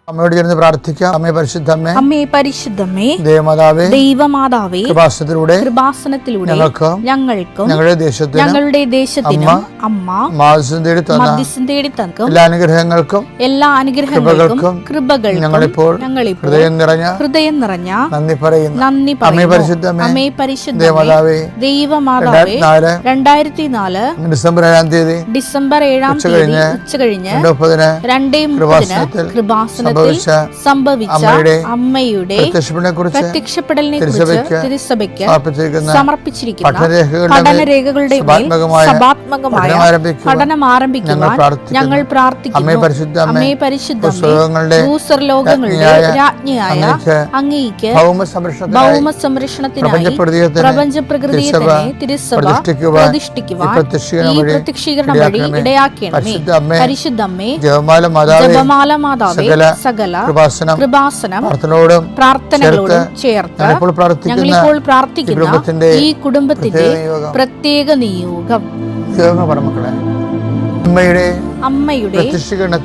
അമ്മയോട് ചേർന്ന് പ്രാർത്ഥിക്കാം. അമ്മേ പരിശുദ്ധമ്മേ, അമ്മേ പരിശുദ്ധമ്മേ, ദൈവമാതാവേ, ദൈവമാതാവേ, കൃപാസനത്തിലൂടെ ഞങ്ങൾക്കും ഞങ്ങളുടെ ദേശത്തിനും അമ്മ മധ്യസ്ഥം തേടി തന്ന എല്ലാ അനുഗ്രഹങ്ങൾക്കും കൃപകൾക്കും ഞങ്ങളിപ്പോൾ ഹൃദയം നിറഞ്ഞ നന്ദി പറയുന്നു. അമ്മേ പരിശുദ്ധമ്മേ, അമ്മേ പരിശുദ്ധമേ, ദൈവമാതാവേ, 2004 ഡിസംബർ 7 ഉച്ചകഴിഞ്ഞ് 2:30 കൃപാസനത്തിൽ സംഭവിച്ച അമ്മയുടെ പ്രത്യക്ഷപ്പെടലിനെ കുറിച്ച് തിരുസഭയ്ക്ക് സമർപ്പിച്ചിരിക്കുന്ന പഠനരേഖകളുടെ സഭാത്മകമായ പഠനം ആരംഭിക്കുവാൻ ഞങ്ങൾ പ്രാർത്ഥിക്കുന്നു. അമ്മേ പരിശുദ്ധമേ, ഭൂസ്വർലോകങ്ങളുടെ രാജ്ഞിയായ അങ്ങേയ്ക്ക് ഭൗമസംരക്ഷണത്തിനായി പ്രപഞ്ചപ്രകൃതിയെ തന്നെ തിരുസഭ പ്രതിഷ്ഠിക്കുവാൻ ഈ പ്രത്യക്ഷീകരണം വഴി ഇടയാക്കണമേ. പരിശുദ്ധമ്മേ, ജപമാല മാതാവേ, സകല കൃപാസനം പ്രാർത്ഥനകളോടും ചേർത്ത് ഞങ്ങളിപ്പോൾ പ്രാർത്ഥിക്കുന്ന ഈ കുടുംബത്തിന്റെ പ്രത്യേക നിയോഗം അമ്മയുടെ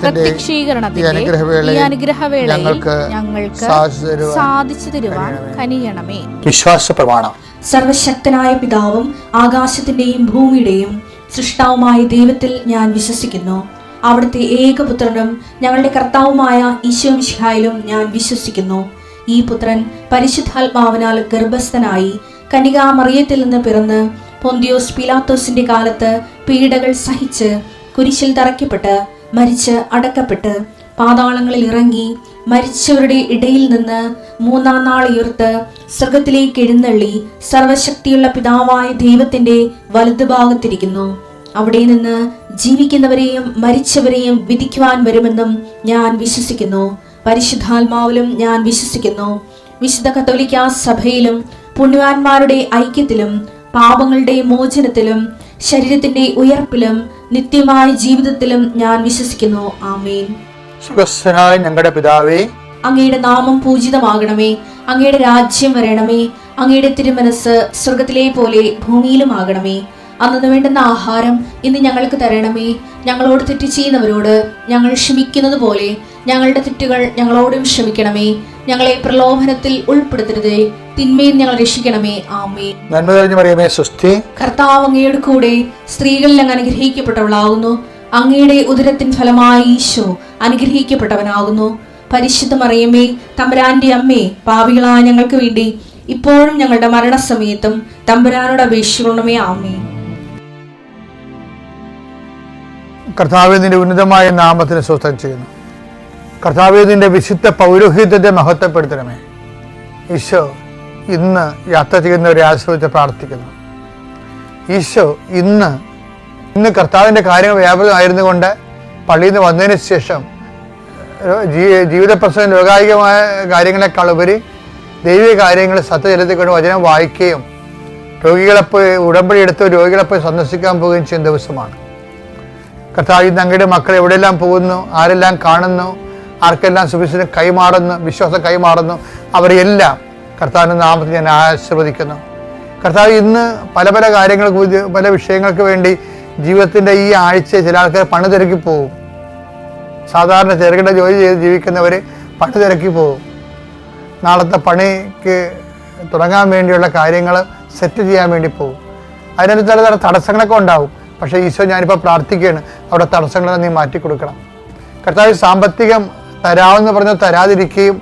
പ്രത്യക്ഷീകരണത്തിന്റെ ഈ അനുഗ്രഹവേളയിൽ ഞങ്ങൾക്ക് സാധിച്ചു തരുവാൻ കനിയണമേ. വിശ്വാസ പ്രമാണം. സർവശക്തനായ പിതാവും ആകാശത്തിന്റെയും ഭൂമിയുടെയും സൃഷ്ടാവുമായ ദൈവത്തിൽ ഞാൻ വിശ്വസിക്കുന്നു. അവിടുത്തെ ഏകപുത്രനും ഞങ്ങളുടെ കർത്താവുമായ ഈശോ മിശിഹായിലും ഞാൻ വിശ്വസിക്കുന്നു. ഈ പുത്രൻ പരിശുദ്ധാത്മാവിനാൽ ഗർഭസ്ഥനായി കന്യകാമറിയത്തിൽ നിന്ന് പിറന്ന് പൊന്തിയോസ് പീലാത്തോസിന്റെ കാലത്ത് പീഡകൾ സഹിച്ച് കുരിശിൽ തറയ്ക്കപ്പെട്ട് മരിച്ച് അടക്കപ്പെട്ട് പാതാളങ്ങളിൽ ഇറങ്ങി മരിച്ചവരുടെ ഇടയിൽ നിന്ന് 3-ാം നാൾ ഉയർത്ത് സ്വർഗത്തിലേക്ക് എഴുന്നള്ളി സർവശക്തിയുള്ള പിതാവായ ദൈവത്തിന്റെ വലതുഭാഗത്തിരിക്കുന്നു. അവിടെ നിന്ന് ജീവിക്കുന്നവരെയും മരിച്ചവരെയും വിധിക്കുവാൻ വരുമെന്നും ഞാൻ വിശ്വസിക്കുന്നു. പരിശുദ്ധാത്മാവിലും ഞാൻ വിശ്വസിക്കുന്നു. വിശുദ്ധ കത്തോലിക്കാ സഭയിലും പുണ്യവാന്മാരുടെ ഐക്യത്തിലും പാപങ്ങളുടെ മോചനത്തിലും ശരീരത്തിന്റെ ഉയർപ്പിലും നിത്യമായ ജീവിതത്തിലും ഞാൻ വിശ്വസിക്കുന്നു. ആമേൻ. ഞങ്ങളുടെ പിതാവേ, അങ്ങയുടെ നാമം പൂജിതമാകണമേ. അങ്ങയുടെ രാജ്യം വരണമേ. അങ്ങയുടെ തിരുമനസ് സ്വർഗത്തിലെ പോലെ ഭൂമിയിലും ആകണമേ. അന്നു വേണ്ടുന്ന ആഹാരം ഇന്ന് ഞങ്ങൾക്ക് തരണമേ. ഞങ്ങളോട് തെറ്റ് ചെയ്യുന്നവരോട് ഞങ്ങൾ ക്ഷമിക്കുന്നത് പോലെ ഞങ്ങളുടെ തെറ്റുകൾ ഞങ്ങളോടും ക്ഷമിക്കണമേ. ഞങ്ങളെ പ്രലോഭനത്തിൽ ഉൾപ്പെടുത്തരുതേ, തിന്മയിൽ ഞങ്ങൾ രക്ഷിക്കണമേ. ആമേൻ. കർത്താവ് അങ്ങയുടെ കൂടെ സ്ത്രീകളിൽ അങ്ങ് അനുഗ്രഹിക്കപ്പെട്ടവളാകുന്നു. അങ്ങയുടെ ഉദരത്തിൻ ഫലമായി ഈശോ അനുഗ്രഹിക്കപ്പെട്ടവനാകുന്നു. പരിശുദ്ധ മറിയമേ, തമ്പുരാന്റെ അമ്മേ, പാപികളായ ഞങ്ങൾക്ക് വേണ്ടി ഇപ്പോഴും ഞങ്ങളുടെ മരണസമയത്തും തമ്പുരാനോട് അപേക്ഷിക്കണമേ. ആമേൻ. കർത്താവേ, നിന്റെ ഉന്നതമായ നാമത്തിന് സ്തോത്രം ചെയ്യുന്നു. കർത്താവേ, നിന്റെ വിശുദ്ധ പൗരോഹിത്യത്തെ മഹത്വപ്പെടുത്തണമേ. ഈശോ ഇന്ന് യാത്ര ചെയ്യുന്നവരെ ആശ്രയിച്ച് പ്രാർത്ഥിക്കുന്നു. ഈശോ ഇന്ന് കർത്താവിൻ്റെ കാര്യങ്ങൾ വ്യാപകമായിരുന്നു കൊണ്ട് പള്ളിയിൽ നിന്ന് വന്നതിന് ശേഷം ജീവിതപ്രശ്നം ലോകായികമായ കാര്യങ്ങളെക്കാൾ ഉപരി ദൈവിക കാര്യങ്ങൾ സത്യജലത്തിൽ കൊണ്ട് വചനം വായിക്കുകയും രോഗികളെപ്പോയി ഉടമ്പടി എടുത്ത് രോഗികളെപ്പോയി സന്ദർശിക്കാൻ പോവുകയും ചെയ്യുന്ന ദിവസമാണ്. കർത്താവ് ഇന്ന് അങ്ങയുടെ മക്കൾ എവിടെയെല്ലാം പോകുന്നു, ആരെല്ലാം കാണുന്നു, ആർക്കെല്ലാം സുവിശേഷം കൈമാറുന്നു, വിശ്വാസം കൈമാറുന്നു, അവരെല്ലാം കർത്താവിൻ്റെ നാമത്തിൽ ഞാൻ ആശീർവദിക്കുന്നു. കർത്താവ് ഇന്ന് പല പല കാര്യങ്ങൾക്ക് പല വിഷയങ്ങൾക്ക് വേണ്ടി ജീവിതത്തിൻ്റെ ഈ ആഴ്ച ചില ആൾക്കാർ പണി തിരക്കി പോകും. സാധാരണ ചെറുകിട ജോലി ചെയ്ത് ജീവിക്കുന്നവർ പണി തിരക്കി പോകും. നാളത്തെ പണിക്ക് തുടങ്ങാൻ വേണ്ടിയുള്ള കാര്യങ്ങൾ സെറ്റ് ചെയ്യാൻ വേണ്ടി പോകും. അതിനകത്ത് ചില തടസ്സങ്ങളൊക്കെ ഉണ്ടാവും. പക്ഷേ ഈശോ, ഞാനിപ്പോൾ പ്രാർത്ഥിക്കുകയാണ്, അവിടെ തടസ്സങ്ങളെ നീ മാറ്റിക്കൊടുക്കണം. കർത്താവ് സാമ്പത്തികം തരാമെന്ന് പറഞ്ഞ് തരാതിരിക്കുകയും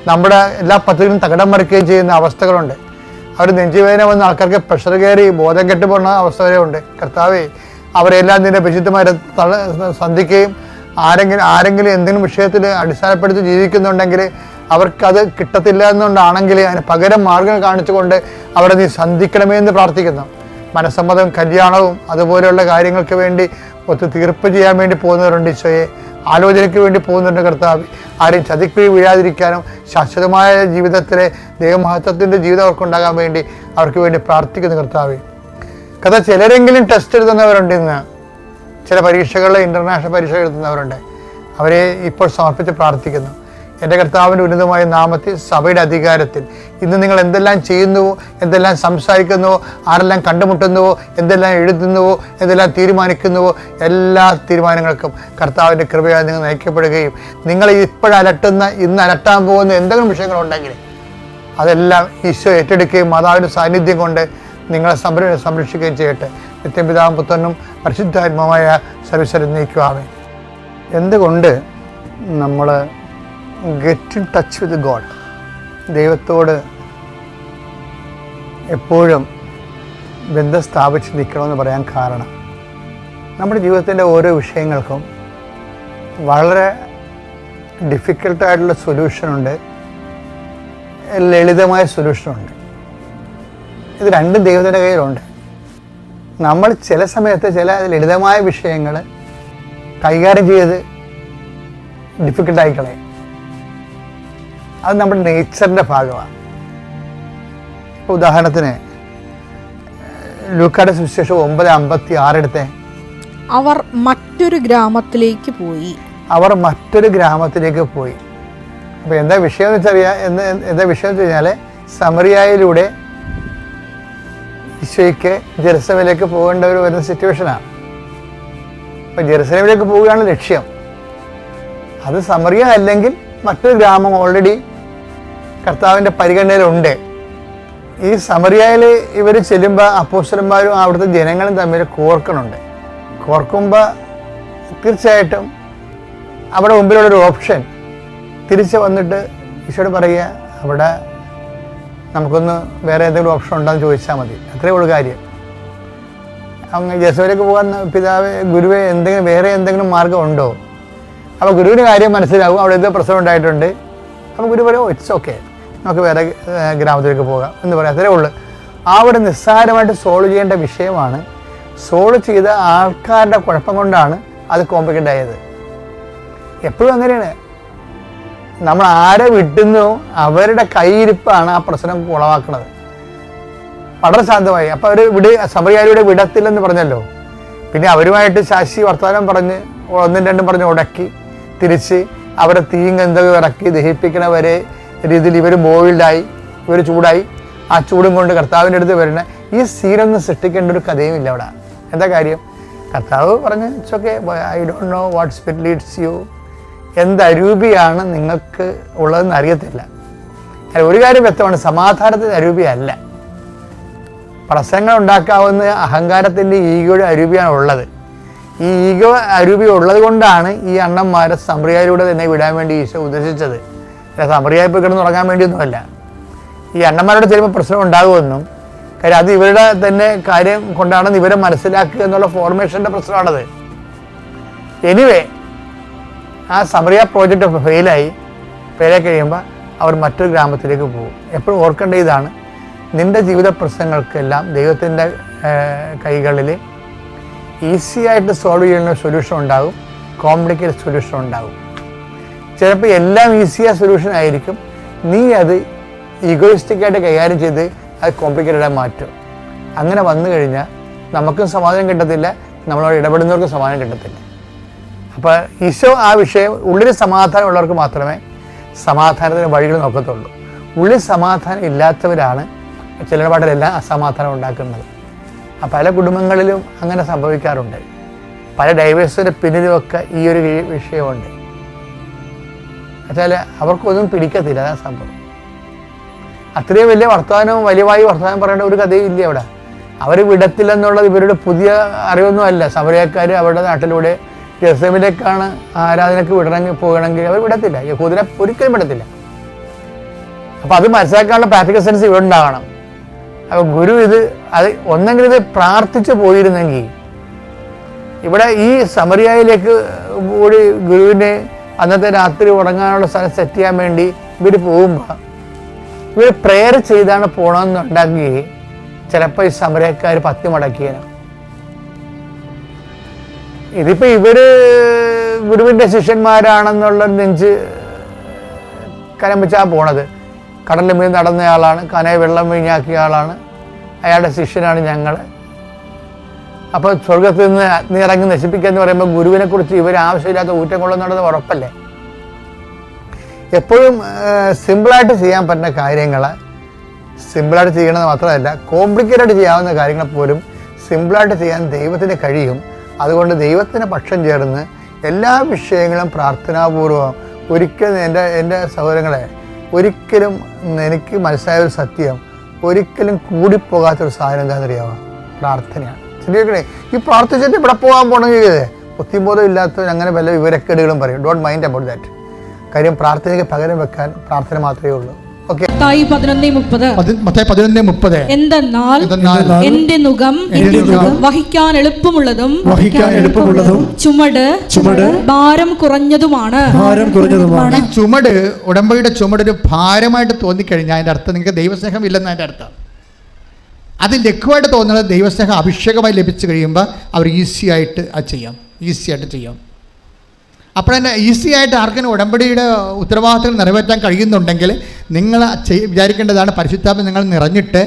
നമ്മുടെ എല്ലാ പദ്ധതികളും തകിടം മറിക്കുകയും ചെയ്യുന്ന അവസ്ഥകളുണ്ട്. അവർ നെഞ്ചുവേദന വന്ന ആൾക്കാർക്ക് പ്രഷർ കയറി ബോധം കെട്ടു പോകുന്ന അവസ്ഥ വരെ ഉണ്ട്. കർത്താവേ, അവരെല്ലാം നിന്റെ വിശുദ്ധമായി സന്ധിക്കുകയും ആരെങ്കിലും എന്തെങ്കിലും വിഷയത്തിൽ അടിസ്ഥാനപ്പെടുത്തി ജീവിക്കുന്നുണ്ടെങ്കിൽ അവർക്കത് കിട്ടത്തില്ല എന്നുകൊണ്ടാണെങ്കിൽ അതിന് പകരം മാർഗം കാണിച്ചുകൊണ്ട് അവരെ നീ സന്ധിക്കണമേ എന്ന് പ്രാർത്ഥിക്കുന്നു. മനസ്സമ്മതം, കല്യാണവും അതുപോലെയുള്ള കാര്യങ്ങൾക്ക് വേണ്ടി തീർപ്പ് ചെയ്യാൻ വേണ്ടി പോകുന്നവരുണ്ട്. ഈശോയെ, ആലോചനയ്ക്ക് വേണ്ടി പോകുന്നുണ്ട്. കർത്താവ്, ആരെയും ചതിക്കുഴി വീഴാതിരിക്കാനും ശാശ്വതമായ ജീവിതത്തിലെ ദൈവമഹത്വത്തിൻ്റെ ജീവിതം അവർക്കുണ്ടാകാൻ വേണ്ടി അവർക്ക് വേണ്ടി പ്രാർത്ഥിക്കുന്നു. കർത്താവ്, ചിലരെങ്കിലും ടെസ്റ്റ് എഴുതുന്നവരുണ്ട്. ഇന്ന് ചില പരീക്ഷകളിൽ ഇൻ്റർനാഷണൽ പരീക്ഷ എഴുതുന്നവരുണ്ട്. അവരെ ഇപ്പോൾ സമർപ്പിച്ച് പ്രാർത്ഥിക്കുന്നു. എൻ്റെ കർത്താവിൻ്റെ ഉന്നതമായ നാമത്തിൽ സഭയുടെ അധികാരത്തിൽ ഇന്ന് നിങ്ങൾ എന്തെല്ലാം ചെയ്യുന്നുവോ, എന്തെല്ലാം സംസാരിക്കുന്നുവോ, ആരെല്ലാം കണ്ടുമുട്ടുന്നുവോ, എന്തെല്ലാം എഴുതുന്നുവോ, എന്തെല്ലാം തീരുമാനിക്കുന്നുവോ, എല്ലാ തീരുമാനങ്ങൾക്കും കർത്താവിൻ്റെ കൃപയാൽ നിങ്ങൾ നയിക്കപ്പെടുകയും നിങ്ങൾ ഇപ്പോഴലട്ടുന്ന ഇന്ന് അലട്ടാൻ പോകുന്ന എന്തെങ്കിലും വിഷയങ്ങളുണ്ടെങ്കിൽ അതെല്ലാം ഈശോ ഏറ്റെടുക്കുകയും മാതാവിൻ്റെ സാന്നിധ്യം കൊണ്ട് നിങ്ങളെ സംരക്ഷിക്കുകയും ചെയ്യട്ടെ. നിത്യപിതാവും പുത്രനും പരിശുദ്ധാത്മാവായ സർവീശ്വരൻ നയിക്കുവാമേ. എന്തുകൊണ്ട് നമ്മൾ get in touch with God, ദൈവത്തോട് എപ്പോഴും ബന്ധം സ്ഥാപിച്ച് നിൽക്കണമെന്ന് പറയാൻ കാരണം നമ്മുടെ ജീവിതത്തിൻ്റെ ഓരോ വിഷയങ്ങൾക്കും വളരെ ഡിഫിക്കൽട്ടായിട്ടുള്ള സൊല്യൂഷനുണ്ട്, ലളിതമായ സൊല്യൂഷനുണ്ട്. ഇത് രണ്ടും ദൈവത്തിൻ്റെ കയ്യിലുണ്ട്. നമ്മൾ ചില സമയത്ത് ചില ലളിതമായ വിഷയങ്ങൾ കൈകാര്യം ചെയ്ത് ഡിഫിക്കൽട്ടായി കളയും. അത് നമ്മുടെ നേച്ചറിൻ്റെ ഭാഗമാണ്. ഉദാഹരണത്തിന് ലൂക്കായുടെ സുവിശേഷം 9:56 എടുത്തേ. അവർ മറ്റൊരു ഗ്രാമത്തിലേക്ക് പോയി. അപ്പോൾ എന്താ വിഷയം എന്ന് വെച്ച് കഴിഞ്ഞാൽ സമറിയായിലൂടെ ഈശോയ്ക്ക് ജെറുസലേമിലേക്ക് പോകേണ്ടവർ വരുന്ന സിറ്റുവേഷനാണ്. അപ്പോൾ ജെറുസലേമിലേക്ക് പോവുകയാണ് ലക്ഷ്യം. അത് സമറിയ അല്ലെങ്കിൽ മറ്റൊരു ഗ്രാമം ഓൾറെഡി കർത്താവിൻ്റെ പരിഗണനയിലുണ്ട്. ഈ സമറിയയിൽ ഇവർ ചെല്ലുമ്പോൾ അപ്പോസ്തലന്മാരും അവിടുത്തെ ജനങ്ങളും തമ്മിൽ കോർക്കുമ്പോൾ തീർച്ചയായിട്ടും അവിടെ മുമ്പിലുള്ളൊരു ഓപ്ഷൻ തിരിച്ച് വന്നിട്ട് ഈശോയോട് പറയുക, അവിടെ നമുക്കൊന്ന് വേറെ എന്തെങ്കിലും ഓപ്ഷൻ ഉണ്ടോ എന്ന് ചോദിച്ചാൽ മതി. അത്രയേ ഉള്ളൂ കാര്യം. അങ്ങ് ജെറുസലേമിലേക്ക് പോകാൻ ഗുരുവെ വേറെ എന്തെങ്കിലും മാർഗം ഉണ്ടോ? അപ്പോൾ ഗുരുവിന് കാര്യം മനസ്സിലാവും, അവിടെ എന്തോ പ്രശ്നം ഉണ്ടായിട്ടുണ്ട്. അപ്പോൾ ഗുരു പറയും, ഇറ്റ്സ് ഓക്കെ, നമുക്ക് വേറെ ഗ്രാമത്തിലേക്ക് പോകാം എന്ന് പറയാം. അത്രേ ഉള്ളൂ. ആ ഒരു നിസ്സാരമായിട്ട് സോൾവ് ചെയ്യേണ്ട വിഷയമാണ്. സോൾവ് ചെയ്ത ആൾക്കാരുടെ കുഴപ്പം കൊണ്ടാണ് അത് കോംപ്ലിക്കേറ്റ് ആയത്. എപ്പോഴും അങ്ങനെയാണ്. നമ്മൾ ആരെ വിട്ടുന്നോ അവരുടെ കയ്യിരിപ്പാണ് ആ പ്രശ്നം കുളവാക്കുന്നത്. വളരെ ശാന്തമായി. അപ്പോൾ അവർ സമറിയായിലൂടെ വിടത്തില്ലെന്ന് പറഞ്ഞല്ലോ. പിന്നെ അവരുമായിട്ട് ശാശി വർത്തമാനം പറഞ്ഞ് 1-2 പറഞ്ഞ് ഉടക്കി തിരിച്ച് അവരെ തീയും ഗന്ധകം ഇറക്കി ദഹിപ്പിക്കണ വരെ രീതിയിൽ ഇവർ ബോയിൽഡായി, ഇവർ ചൂടായി. ആ ചൂടും കൊണ്ട് കർത്താവിൻ്റെ അടുത്ത് വരുന്ന ഈ സീനൊന്നും സൃഷ്ടിക്കേണ്ട ഒരു കഥയും ഇല്ല അവിടെ. എന്താ കാര്യം? കർത്താവ് പറഞ്ഞ് it's okay, I don't know what spirit Leeds U. എന്ത് അരൂപിയാണ് നിങ്ങൾക്ക് ഉള്ളതെന്ന് അറിയത്തില്ല. ഒരു കാര്യം വ്യക്തമാണ്, സമാധാനത്തിൻ്റെ അരൂപിയല്ല. പ്രശ്നങ്ങൾ ഉണ്ടാക്കാവുന്ന അഹങ്കാരത്തിൻ്റെ ഈഗോയുടെ അരൂപിയാണ് ഉള്ളത്. ഈ ഈഗോ അരൂപി ഉള്ളത് കൊണ്ടാണ് ഈ അണ്ണന്മാരെ സമറിയായിലൂടെ തന്നെ വിടാൻ വേണ്ടി ഈശോ ഉദ്ദേശിച്ചത്. സമറിയായി പോയി കിടന്ന് തുടങ്ങാൻ വേണ്ടിയൊന്നുമല്ല. ഈ അണ്ണന്മാരോട് ചെല്ലുമ്പോൾ പ്രശ്നം ഉണ്ടാകുമെന്നും കാര്യം അത് ഇവരുടെ തന്നെ കാര്യം കൊണ്ടാണെന്ന് ഇവരെ മനസ്സിലാക്കുക എന്നുള്ള ഫോർമേഷൻ്റെ പ്രശ്നമാണത്. എനിവേ, ആ സമറിയ പ്രോജക്റ്റ് ഫെയിലായി കഴിയുമ്പോൾ അവർ മറ്റൊരു ഗ്രാമത്തിലേക്ക് പോകും. എപ്പോഴും ഓർക്കേണ്ട ഇതാണ്, നിൻ്റെ ജീവിത പ്രശ്നങ്ങൾക്കെല്ലാം ദൈവത്തിൻ്റെ കൈകളിൽ ഈസി ആയിട്ട് സോൾവ് ചെയ്യുന്ന സൊല്യൂഷൻ ഉണ്ടാകും, കോംപ്ലിക്കേറ്റഡ് സൊല്യൂഷൻ ഉണ്ടാകും. ചിലപ്പോൾ എല്ലാം ഈസിയായ സൊല്യൂഷൻ ആയിരിക്കും. നീ അത് ഈഗോയിസ്റ്റിക്കായിട്ട് കൈകാര്യം ചെയ്ത് അത് കോംപ്ലിക്കേറ്റഡായി മാറ്റും. അങ്ങനെ വന്നു കഴിഞ്ഞാൽ നമുക്കും സമാധാനം കിട്ടത്തില്ല, നമ്മളോട് ഇടപെടുന്നവർക്കും സമാധാനം കിട്ടത്തില്ല. അപ്പോൾ ഈശോ ആ വിഷയം ഉള്ളിൽ സമാധാനം ഉള്ളവർക്ക് മാത്രമേ സമാധാനത്തിന് വഴികൾ നോക്കത്തുള്ളൂ. ഉള്ളിൽ സമാധാനം ഇല്ലാത്തവരാണ് ചില ഇടപാടിലെല്ലാം അസമാധാനം ഉണ്ടാക്കുന്നത്. പല കുടുംബങ്ങളിലും അങ്ങനെ സംഭവിക്കാറുണ്ട്. പല ഡൈവേഴ്സിൻ്റെ പിന്നിലുമൊക്കെ ഈ ഒരു വിഷയമുണ്ട്. എന്നുവെച്ചാൽ അവർക്കൊന്നും പിടിക്കത്തില്ല, അതാണ് സംഭവം. അത്രയും വലിയ വലിയവായി വർത്തമാനം പറയേണ്ട ഒരു കഥയും ഇല്ല അവിടെ. അവർ വിടത്തില്ലെന്നുള്ളത് ഇവരുടെ പുതിയ അറിവൊന്നും അല്ല. സമറിയക്കാർ അവരുടെ നാട്ടിലൂടെ ജെറുസലേമിലേക്കാണ് ആരാധനയ്ക്ക് പോകണമെങ്കിൽ അവർ വിടത്തില്ല. യഹൂദനെ ഒരിക്കലും വിടത്തില്ല. അപ്പോൾ അത് മനസ്സിലാക്കാനുള്ള പ്രാക്ടിക്കൽ സെൻസ് ഇവിടെ ഉണ്ടാകണം. അപ്പോൾ ഗുരു അത് ഒന്നെങ്കിലും ഇത് പ്രാർത്ഥിച്ചു പോയിരുന്നെങ്കിൽ, ഇവിടെ ഈ സമറിയായിലേക്ക് കൂടി ഗുരുവിനെ അന്നത്തെ രാത്രി ഉറങ്ങാനുള്ള സ്ഥലം സെറ്റ് ചെയ്യാൻ വേണ്ടി ഇവർ പോകുമ്പോൾ ഇവർ പ്രേയർ ചെയ്താണ് പോകണമെന്നുണ്ടെങ്കിൽ ചിലപ്പോൾ ഈ സമറിയക്കാർ 10 മടക്കിയാണ്. ഇതിപ്പോൾ ഇവർ ഗുരുവിൻ്റെ ശിഷ്യന്മാരാണെന്നുള്ള നെഞ്ച് കരം വെച്ചാൽ പോണത്. കടലിൽ മീൻ നടന്നയാളാണ്, കനയെ വെള്ളം വീഞ്ഞാക്കിയ ആളാണ്, അയാളുടെ ശിഷ്യനാണ് ഞങ്ങൾ. അപ്പോൾ സ്വർഗത്തിൽ നിന്ന് അഗ്നി ഇറങ്ങി നശിപ്പിക്കുക എന്ന് പറയുമ്പോൾ ഗുരുവിനെ കുറിച്ച് ഇവർ ആവശ്യമില്ലാത്ത ഊറ്റം കൊള്ളുന്നുണ്ടെന്ന് ഉറപ്പല്ലേ? എപ്പോഴും സിമ്പിളായിട്ട് ചെയ്യാൻ പറ്റുന്ന കാര്യങ്ങൾ സിമ്പിളായിട്ട് ചെയ്യണമെന്ന് മാത്രമല്ല, കോംപ്ലിക്കേറ്റഡ് ചെയ്യാവുന്ന കാര്യങ്ങൾ പോലും സിമ്പിളായിട്ട് ചെയ്യാൻ ദൈവത്തിന് കഴിയും. അതുകൊണ്ട് ദൈവത്തിന് പക്ഷം ചേർന്ന് എല്ലാ വിഷയങ്ങളും പ്രാർത്ഥനാപൂർവം ഒരിക്കലും എൻ്റെ സഹോദരങ്ങളെ, ഒരിക്കലും എനിക്ക് മനസ്സിലായ ഒരു സത്യം, ഒരിക്കലും കൂടിപ്പോകാത്തൊരു സാധനം എന്താണെന്നറിയാമോ? പ്രാർത്ഥനയാണ്. ശരിയാക്കണേ, ഈ പ്രാർത്ഥിച്ചിട്ട് ഇവിടെ പോകാൻ പോകണമെങ്കിൽ ബുദ്ധിബോധം ഇല്ലാത്തവർ അങ്ങനെ വല്ല വിവരക്കേടുകളും പറയും. Don't mind about that. കാര്യം പ്രാർത്ഥനയ്ക്ക് പകരം വെക്കാൻ പ്രാർത്ഥന മാത്രമേ ഉള്ളൂ. ഓക്കെ, മത്തായി 11:30. എന്തെന്നാൽ എന്റെ നുകം വഹിക്കാൻ എളുപ്പമുള്ളതും ചുമട് ഭാരം കുറഞ്ഞതുമാണ്. ഈ ചുമട്, ഉടമ്പടിയുടെ ചുമട് ഒരു ഭാരമായിട്ട് തോന്നിക്കഴിഞ്ഞാൽ അതിൻ്റെ അർത്ഥം നിങ്ങൾക്ക് ദൈവസ്നേഹം ഇല്ലെന്ന് അതിൻ്റെ അർത്ഥം. അത് ലഘുവായിട്ട് തോന്നുന്നത് ദൈവസ്നേഹം അഭിഷേകമായി ലഭിച്ചു കഴിയുമ്പോൾ അവർ ഈസി ആയിട്ട് ചെയ്യാം. അപ്പോൾ തന്നെ ഈസി ആയിട്ട് ആർക്കും ഉടമ്പടിയുടെ ഉത്തരവാദിത്തങ്ങൾ നിറവേറ്റാൻ കഴിയുന്നുണ്ടെങ്കിൽ നിങ്ങൾ വിചാരിക്കേണ്ടതാണ്, പരിശുദ്ധാത്മ നിങ്ങൾ നിറഞ്ഞിട്ട്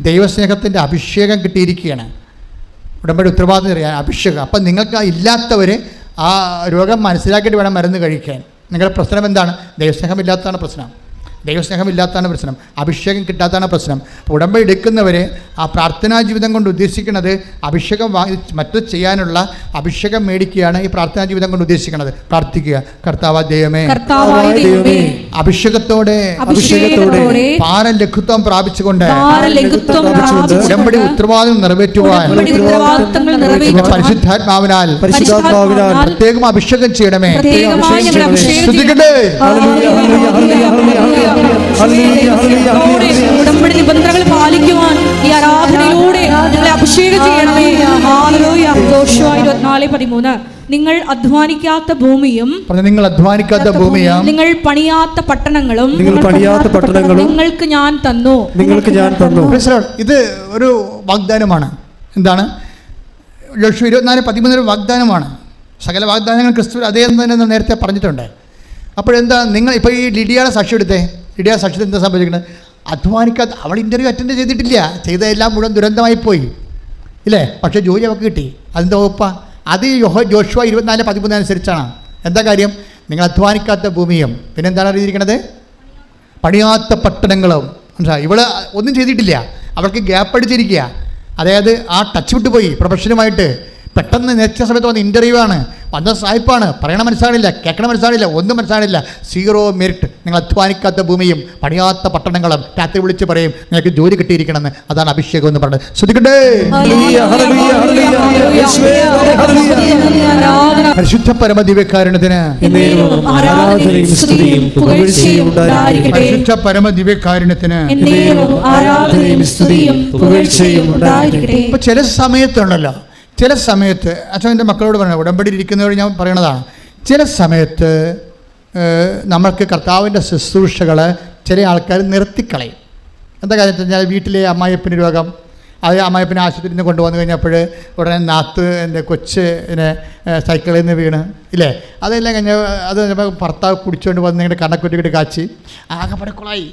ദൈവസ്നേഹത്തിൻ്റെ അഭിഷേകം കിട്ടിയിരിക്കുകയാണ്. ഉടമ്പടി ഉത്തരവാദിത്തം അറിയാൻ അഭിഷേകം. അപ്പം നിങ്ങൾക്ക് ഇല്ലാത്തവർ ആ രോഗം മനസ്സിലാക്കിയിട്ട് വേണം മരുന്ന് കഴിക്കാൻ. നിങ്ങളുടെ പ്രശ്നം എന്താണ്? ദൈവസ്നേഹമില്ലാത്തതാണ് പ്രശ്നം. അഭിഷേകം കിട്ടാത്തതാണ് പ്രശ്നം. ഉടമ്പടി എടുക്കുന്നവർ ആ പ്രാർത്ഥനാ ജീവിതം കൊണ്ട് ഉദ്ദേശിക്കുന്നത് അഭിഷേകം മറ്റു ചെയ്യാനുള്ള അഭിഷേകം മേടിക്കുകയാണ് ഈ പ്രാർത്ഥനാ ജീവിതം കൊണ്ട് ഉദ്ദേശിക്കുന്നത്. പ്രാർത്ഥിക്കുക, കർത്താവായ ദൈവമേ, അഭിഷേകത്തോടെ ഭാരം ലഘുത്വം പ്രാപിച്ചുകൊണ്ട് ഉടമ്പടി ഉത്തരവാദിത്വം നിറവേറ്റുവാൻ പരിശുദ്ധാത്മാവിനാൽ പ്രത്യേകം അഭിഷേകം ചെയ്യണമേ. ഉടമ്പടി നിബന്ധനകൾ പാലിക്കുവാൻ ഈ ആരാധനയിലൂടെ ഞങ്ങളെ അഭിഷേകം ചെയ്യണമേ. യോശുവ 24:13. നിങ്ങൾ അധ്വാനിക്കാത്ത ഭൂമിയും നിങ്ങൾ പണിയാത്ത പട്ടണങ്ങളും നിങ്ങൾക്ക് ഞാൻ തന്നു. ഇത് ഒരു വാഗ്ദാനമാണ്. എന്താണ്? യോശുവ 24:13 വാഗ്ദാനമാണ്. സകല വാഗ്ദാനങ്ങൾ ക്രിസ്തു അതേ തന്നെ നേരത്തെ പറഞ്ഞിട്ടുണ്ട്. അപ്പോഴെന്താ, നിങ്ങൾ ഇപ്പോൾ ഈ ലിഡിയയുടെ സാക്ഷി എടുത്തേ. ലിഡിയയുടെ സാക്ഷ്യത്തിൽ എന്താ സംഭവിക്കുന്നത്? അധ്വാനിക്കാത്ത, അവൾ ഇൻ്റർവ്യൂ അറ്റൻഡ് ചെയ്തിട്ടില്ല, ചെയ്തതെല്ലാം മുഴുവൻ ദുരന്തമായി പോയി ഇല്ലേ? പക്ഷേ ജോലി അവൾക്ക് കിട്ടി. അതിൻ്റെ വകുപ്പാ? അത് യോശുവ 24:13 അനുസരിച്ചാണ്. എന്താ കാര്യം? നിങ്ങൾ അധ്വാനിക്കാത്ത ഭൂമിയും പിന്നെന്താണ് അറിയിരിക്കണത്? പണിയാത്ത പട്ടണങ്ങളും. മനസ്സിലായി? ഇവൾ ഒന്നും ചെയ്തിട്ടില്ല, അവൾക്ക് ഗ്യാപ്പ് അടിച്ചിരിക്കുക. അതായത് ആ ടച്ച് വിട്ട് പോയി പ്രൊഫഷനുമായിട്ട്. പെട്ടെന്ന് നേരത്തെ സമയത്ത് വന്ന ഇൻ്റർവ്യൂ ആണ്, വന്ന സായിപ്പാണ്, പറയണ മനസ്സിലാണില്ല, കേൾക്കണ മനസ്സിലാണില്ല, ഒന്നും മനസ്സിലാണില്ല. 0 മെറിറ്റ്. നിങ്ങൾ അധ്വാനിക്കാത്ത ഭൂമിയും പണിയാത്ത പട്ടണങ്ങളും രാത്രി വിളിച്ച് പറയും നിങ്ങൾക്ക് ജോലി കിട്ടിയിരിക്കണമെന്ന്. അതാണ് അഭിഷേകം എന്ന് പറഞ്ഞത്. ശ്രദ്ധിക്കട്ടെ. പരിശുദ്ധ പരമദിവ്യകാരുണ്യത്തിന് പരിശുദ്ധ പരമദിവ്യകാരുണ്യത്തിന് ഇപ്പൊ ചില സമയത്തുണ്ടല്ലോ, ചില സമയത്ത് അച്ഛൻ എൻ്റെ മക്കളോട് പറയണം, ഉടമ്പടി ഇരിക്കുന്നവർ ഞാൻ പറയണതാണ്, ചില സമയത്ത് നമ്മൾക്ക് കർത്താവിൻ്റെ ശുശ്രൂഷകൾ ചില ആൾക്കാർ നിർത്തിക്കളയും. എന്താ കാര്യം വെച്ച് കഴിഞ്ഞാൽ, വീട്ടിലെ അമ്മായിയപ്പന് രോഗം, അത് അമ്മായിപ്പനെ ആശുപത്രിയിൽ നിന്ന് കൊണ്ടുവന്നു കഴിഞ്ഞപ്പോൾ ഉടനെ നാത്ത് എൻ്റെ കൊച്ചിനെ സൈക്കിളിൽ നിന്ന് വീണ് ഇല്ലേ, അതെല്ലാം കഴിഞ്ഞ് അത് ഭർത്താവ് കുടിച്ചുകൊണ്ട് വന്ന് ഇങ്ങനെ കണ്ണക്കുറ്റിക്കിട്ട് കാച്ചി ആകെപ്പാടെ കുളമായി,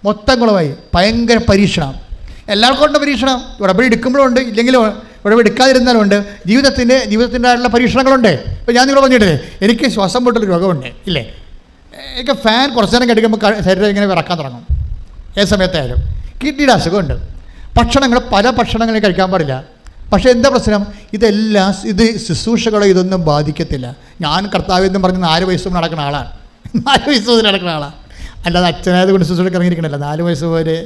മൊത്തം കുളമായി. ഭയങ്കര പരീക്ഷണം, എല്ലാവർക്കും ഉണ്ട് പരീക്ഷണം. ഉടമ്പടി എടുക്കുമ്പോഴുണ്ട്, ഇല്ലെങ്കിലും ഉടമ്പടി എടുക്കാതിരുന്നാലുണ്ട്. ജീവിതത്തിൻ്റെതായിട്ടുള്ള പരീക്ഷണങ്ങളുണ്ട്. ഇപ്പോൾ ഞാൻ നിങ്ങളോട് പറഞ്ഞിട്ടില്ലേ, എനിക്ക് ശ്വാസം മുട്ടൽ രോഗമുണ്ട് ഇല്ലേ, എനിക്ക് ഫാൻ കുറച്ച് നേരം കഴിക്കുമ്പോൾ ശരീരം ഇങ്ങനെ വിറക്കാൻ തുടങ്ങും. ഏത് സമയത്തായാലും കിഡ്നിയുടെ അസുഖമുണ്ട്. പല ഭക്ഷണങ്ങളും കഴിക്കാൻ പാടില്ല. പക്ഷേ എന്താ പ്രശ്നം? ഇതെല്ലാം ശുശ്രൂഷകളോ ഇതൊന്നും ബാധിക്കത്തില്ല. ഞാൻ കർത്താവെന്നും പറഞ്ഞ് 4 വയസ്സ് നടക്കുന്ന ആളാണ്. 4 വയസ്സ് മുതൽ നടക്കുന്ന ആളാണ്. അല്ലാതെ അച്ഛനായത് കൊണ്ട് ശുശ്രൂഷയ്ക്ക് ഇറങ്ങിയിരിക്കണമല്ല. 4 വയസ്സ് പോലെ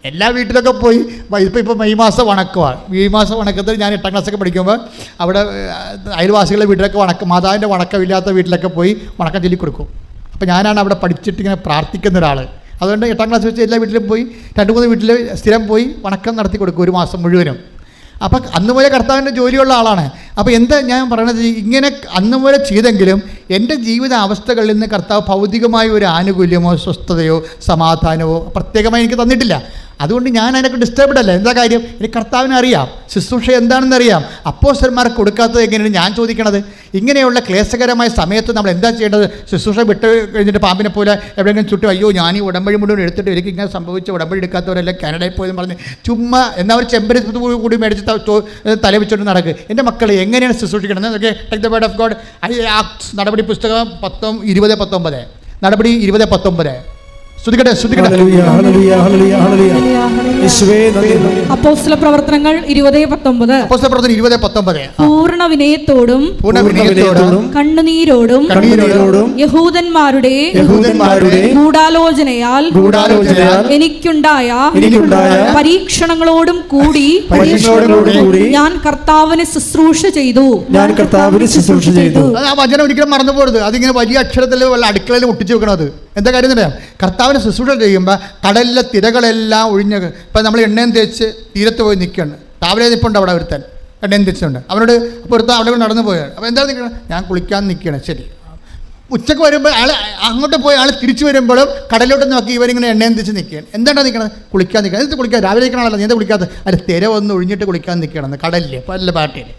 എല്ലാ വീട്ടിലൊക്കെ പോയി. ഇപ്പോൾ മെയ് മാസം വണക്കമാണ്. മെയ് മാസം വണക്കത്തിൽ ഞാൻ 8ാം ക്ലാസ്സൊക്കെ പഠിക്കുമ്പോൾ അവിടെ അയൽവാസികളുടെ വീട്ടിലൊക്കെ മാതാവിൻ്റെ വണക്കമില്ലാത്ത വീട്ടിലൊക്കെ പോയി വണക്കം ചൊല്ലി കൊടുക്കും. അപ്പോൾ ഞാനാണ് അവിടെ പഠിച്ചിട്ട് ഇങ്ങനെ പ്രാർത്ഥിക്കുന്ന ഒരാൾ. അതുകൊണ്ട് 8ാം ക്ലാസ് വെച്ച് എല്ലാ വീട്ടിലും പോയി 2-3 വീട്ടിൽ സ്ഥിരം പോയി വണക്കം നടത്തി കൊടുക്കും 1 മാസം മുഴുവനും. അപ്പം അന്ന് പോലെ കർത്താവിൻ്റെ ജോലിയുള്ള ആളാണ്. അപ്പോൾ എന്താ ഞാൻ പറയണത്, ഇങ്ങനെ അന്ന് പോലെ ചെയ്തെങ്കിലും എൻ്റെ ജീവിത അവസ്ഥകളിൽ നിന്ന് കർത്താവ് ഭൗതികമായ ഒരു ആനുകൂല്യമോ സ്വസ്ഥതയോ സമാധാനമോ പ്രത്യേകമായി എനിക്ക് തന്നിട്ടില്ല. അതുകൊണ്ട് ഞാൻ അതിനൊക്കെ ഡിസ്റ്റർബ്ഡ് അല്ല. എന്താ കാര്യം? എനിക്ക് കർത്താവിനെ അറിയാം, ശുശ്രൂഷ എന്താണെന്ന് അറിയാം. അപ്പോസ്തലന്മാർക്ക് കൊടുക്കാത്തത് എങ്ങനെയാണ് ഞാൻ ചോദിക്കണത്? ഇങ്ങനെയുള്ള ക്ലേശകരമായ സമയത്ത് നമ്മൾ എന്താ ചെയ്യേണ്ടത്? ശുശ്രൂഷ വിട്ട് കഴിഞ്ഞിട്ട് പാമ്പിനെ പോലെ എവിടെയെങ്കിലും ചുറ്റും അയ്യോ ഞാൻ ഈ ഉടമ്പടി മുഴുവൻ എടുത്തിട്ട് എനിക്ക് ഇങ്ങനെ സംഭവിച്ച ഉടമ്പടി എടുക്കാത്തവരെല്ലാം കാനഡയിൽ പോയെന്ന് പറഞ്ഞ് ചുമ്മാ എന്നാ ഒരു ചെമ്പരത്ത് കൂടി മേടിച്ച് തല വെച്ചോണ്ട് നടക്കുക. എൻ്റെ മക്കളെ എങ്ങനെയാണ് ശുശ്രൂഷിക്കണത്? Take the word of God. Acts നടപടി പുസ്തകം 20:19. നടപടി 20:19. സ്തുതിക്കട്ടെ, സ്തുതിക്കട്ടെ. ഹല്ലേലൂയ, ഹല്ലേലൂയ, ഹല്ലേലൂയ, ഹല്ലേലൂയ. യേശുവേ നന്ദി. അപ്പോസ്തല പ്രവർത്തനങ്ങൾ 20:19. അപ്പോസ്തല പ്രവർത്തനം 20:19. പൂർണ്ണ വിനയത്തോടും കണ്ണുനീരോടും യഹൂദന്മാരുടെ ഗൂഢാലോചനയാൽ എനിക്കുണ്ടായ പരീക്ഷണങ്ങളോടും കൂടി ഞാൻ കർത്താവിനെ ശുശ്രൂഷ ചെയ്തു. ആ വചനം ഒരിക്കലും മറന്നു പോകരുത്. അതിങ്ങനെ വലിയ അക്ഷരത്തിൽ വല്ല അടുക്കളയിൽ ഒട്ടിച്ചു വെക്കണത്. എന്താ കാര്യം എന്നറിയാം? കർത്താവിനെ ശുശ്രൂഷ ചെയ്യുമ്പോൾ കടലിലെ തിരകളെല്ലാം ഒഴിഞ്ഞ്, ഇപ്പം നമ്മൾ എണ്ണയും തേച്ച് തീരത്ത് പോയി നിൽക്കുകയാണ്. രാവിലെ നിൽപ്പുണ്ട് അവിടെ ഒരുത്തൻ, എണ്ണയും തേച്ചുണ്ട്. അവനോട് അപ്പോൾ ഒരുത്തൻ അവിടെ നടന്നു പോയാണ്. അപ്പോൾ എന്താ നിൽക്കണം? ഞാൻ കുളിക്കാൻ നിൽക്കുകയാണ്. ശരി, ഉച്ചക്ക് വരുമ്പോൾ ആൾ അങ്ങോട്ട് പോയി ആൾ തിരിച്ചു വരുമ്പോഴും കടലോട്ട് നോക്കി ഇവരിങ്ങനെ എണ്ണയും തേച്ച് നിൽക്കുകയാണ്. എന്താണ് നിൽക്കണത്? കുളിക്കാൻ നിൽക്കണം. എന്നിട്ട് കുളിക്കാൻ രാവിലെ നിൽക്കണമല്ലോ, നീ എന്താ കുളിക്കാത്ത? അതിൽ തിര ഒന്ന് ഒഴിഞ്ഞിട്ട് കുളിക്കാൻ നിൽക്കണം. കടലിൽ പല പാട്ടിൽ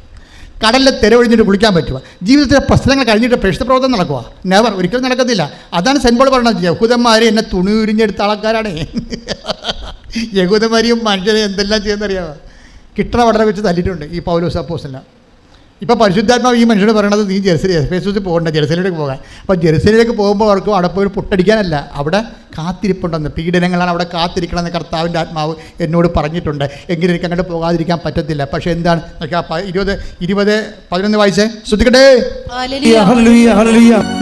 കടലിലെ തിര ഒഴിഞ്ഞിട്ട് കുളിക്കാൻ പറ്റുക? ജീവിതത്തിലെ പ്രശ്നങ്ങൾ കഴിഞ്ഞിട്ട് പ്രേക്ഷിത പ്രവർത്തനം നടക്കുക? നെവർ, ഒരിക്കലും നടക്കത്തില്ല. അതാണ് സെൻറ്റ് പോൾ പറയുന്നത്, യഹൂദന്മാർ എന്നെ തുണി ഉരിഞ്ഞെടുത്ത ആൾക്കാരാണ്. യഹൂദന്മാരെയും മനുഷ്യരെ എന്തെല്ലാം ചെയ്യുന്നറിയാമോ? കിട്ടണ വടനെ വെച്ച് തല്ലിയിട്ടുണ്ട് ഈ പൗലോസ് അപ്പോസ്തലൻ. ഇപ്പോൾ പരിശുദ്ധാത്മാവ് ഈ മനുഷ്യനോട് പറയണത്, നീ എഫേസോസിൽ പോകണ്ട, ജെറുസലേമിലേക്ക് പോകാൻ. അപ്പോൾ ജെറുസലേമിലേക്ക് പോകുമ്പോൾ അവർക്ക് അവിടെ പോയി പുട്ടടിക്കാനല്ല, അവിടെ കാത്തിരിപ്പുണ്ടെന്ന്, പീഡനങ്ങളാണ് അവിടെ കാത്തിരിക്കണമെന്ന് കർത്താവിൻ്റെ ആത്മാവ് എന്നോട് പറഞ്ഞിട്ടുണ്ട്. എങ്കിലും എനിക്ക് അങ്ങോട്ട് പോകാതിരിക്കാൻ പറ്റത്തില്ല. പക്ഷേ എന്താണ് 20:11 വായിച്ചേ. ശ്രദ്ധിക്കട്ടെ.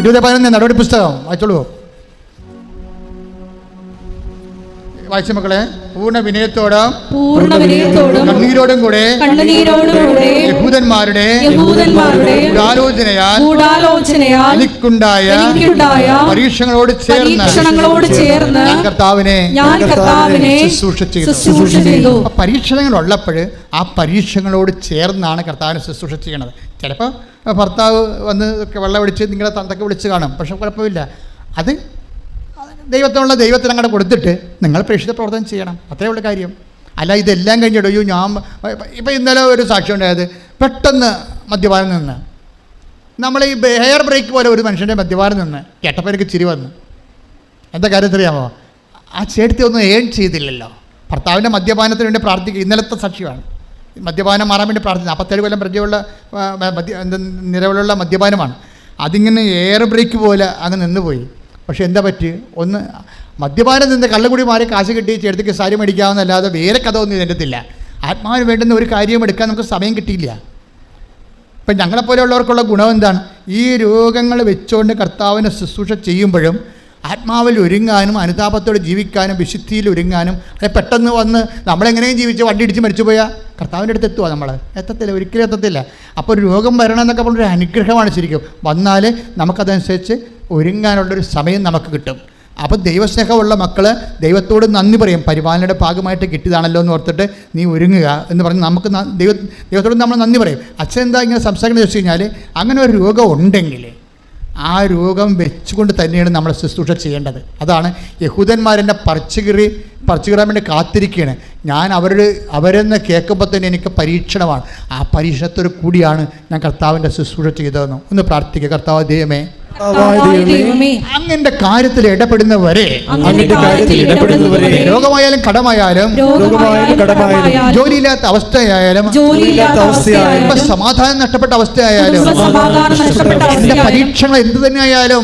20:11 നടപടി പുസ്തകം വായിച്ചോളൂ. വായിച്ച മക്കളെ. പൂർണ്ണ വിനയത്തോടും കണ്ണീരോടും കൂടെ യഹൂദന്മാരുടെ ഗൂഢാലോചനയാൽ എനിക്കുണ്ടായ പരീക്ഷണങ്ങളോട് ചേർന്ന് ഞാൻ കർത്താവിനെ ശുശ്രൂഷ ചെയ്തു. പരീക്ഷണങ്ങൾ ഉള്ളപ്പോൾ ആ പരീക്ഷണങ്ങളോട് ചേർന്നാണ് കർത്താവിനെ ശുശ്രൂഷ ചെയ്യണത്. ചിലപ്പോൾ ഭർത്താവ് വന്ന് വെള്ളമടിച്ച് നിങ്ങളെ തന്തക്ക് വിളിച്ച് കാണും, പക്ഷെ കുഴപ്പമില്ല. അത് ദൈവത്തിന് അങ്ങോട്ട് കൊടുത്തിട്ട് നിങ്ങൾ പ്രേക്ഷിത പ്രവർത്തനം ചെയ്യണം. അത്രേ ഉള്ള കാര്യം. അല്ല ഇതെല്ലാം കഴിഞ്ഞിട്ട് അയ്യോ ഞാൻ ഇപ്പം ഇന്നലെ ഒരു സാക്ഷ്യം ഉണ്ടായത്, പെട്ടെന്ന് മദ്യപാനം നിന്ന്, നമ്മൾ ഈ ഹെയർ ബ്രേക്ക് പോലെ ഒരു മനുഷ്യൻ്റെ മദ്യപാനം നിന്ന് കേട്ടപ്പോൾ എനിക്ക് ചിരി വന്നു. എന്താ കാര്യത്തിലറിയാമോ? ആ ചേട്ടത്തി ഒന്നും ഏൺ ചെയ്തില്ലല്ലോ. ഭർത്താവിൻ്റെ മദ്യപാനത്തിന് വേണ്ടി പ്രാർത്ഥിക്കുക. ഇന്നലത്തെ സാക്ഷ്യമാണ്. മദ്യപാനം മാറാൻ വേണ്ടി പ്രാർത്ഥിക്കുന്നത്. 47 കൊല്ലം പരിചയമുള്ള നിലവിലുള്ള മദ്യപാനമാണ്. അതിങ്ങനെ എയർ ബ്രേക്ക് പോലെ അങ്ങ് നിന്നുപോയി. പക്ഷേ എന്താ പറ്റി? ഒന്ന് മദ്യപാനം നിന്ന് കള്ളുകൂടി മാറി കാശ് കിട്ടി ചേട്ടത്തിക്ക് സാരി മേടിക്കാവുന്നല്ലാതെ വേറെ കഥ ഒന്നും ഇതിൻ്റെത്തില്ല. ആത്മാവിന് വേണ്ടുന്ന ഒരു കാര്യം എടുക്കാൻ നമുക്ക് സമയം കിട്ടിയില്ല. ഇപ്പം ഞങ്ങളെപ്പോലെയുള്ളവർക്കുള്ള ഗുണം എന്താണ്? ഈ രോഗങ്ങൾ വെച്ചുകൊണ്ട് കർത്താവിനെ ശുശ്രൂഷ ചെയ്യുമ്പോഴും ആത്മാവിൽ ഒരുങ്ങാനും അനുതാപത്തോടെ ജീവിക്കാനും വിശുദ്ധിയിൽ ഒരുങ്ങാനും. അത് പെട്ടെന്ന് വന്ന് നമ്മളെങ്ങനെയും ജീവിച്ച് വണ്ടി ഇടിച്ച് മരിച്ചു പോയാൽ കർത്താവിൻ്റെ അടുത്ത് എത്തുക? നമ്മൾ എത്തത്തില്ല, ഒരിക്കലും എത്തത്തില്ല. അപ്പോൾ ഒരു രോഗം വരണം എന്നൊക്കെ പറഞ്ഞൊരു അനുഗ്രഹമാണ് ശരിക്കും. വന്നാൽ നമുക്കതനുസരിച്ച് ഒരുങ്ങാനുള്ളൊരു സമയം നമുക്ക് കിട്ടും. അപ്പോൾ ദൈവസ്നേഹമുള്ള മക്കൾ ദൈവത്തോട് നന്ദി പറയും. പരിപാലനയുടെ ഭാഗമായിട്ട് കിട്ടിയതാണല്ലോ എന്ന് ഓർത്തിട്ട് നീ ഒരുങ്ങുക എന്ന് പറഞ്ഞ് നമുക്ക് ദൈവത്തോട് നമ്മൾ നന്ദി പറയും. അച്ഛൻ എന്താ ഇങ്ങനെ സംസാരിക്കുന്നത് വെച്ച് കഴിഞ്ഞാൽ, അങ്ങനെ ഒരു രോഗം ഉണ്ടെങ്കിൽ ആ രോഗം വെച്ചുകൊണ്ട് തന്നെയാണ് നമ്മൾ ശുശ്രൂഷ ചെയ്യേണ്ടത്. അതാണ് യഹൂദന്മാരെന്നെ പറിച്ചുകീറാൻ വേണ്ടി കാത്തിരിക്കുകയാണ്. ഞാൻ അവരെന്ന് കേൾക്കുമ്പോൾ തന്നെ എനിക്ക് പരീക്ഷണമാണ്. ആ പരീക്ഷണത്തോട് കൂടിയാണ് ഞാൻ കർത്താവിൻ്റെ ശുശ്രൂഷ ചെയ്തതെന്ന്. ഒന്ന് പ്രാർത്ഥിക്കുക. കർത്താവ് ദൈവമേ, അങ്ങന്റെ കാര്യത്തിൽ ഇടപെടുന്നവരെ, രോഗമായാലും കടമായാലും ജോലിയില്ലാത്ത അവസ്ഥയായാലും സമാധാനം നഷ്ടപ്പെട്ട അവസ്ഥയായാലും എന്റെ പരീക്ഷണങ്ങൾ എന്ത് തന്നെയായാലും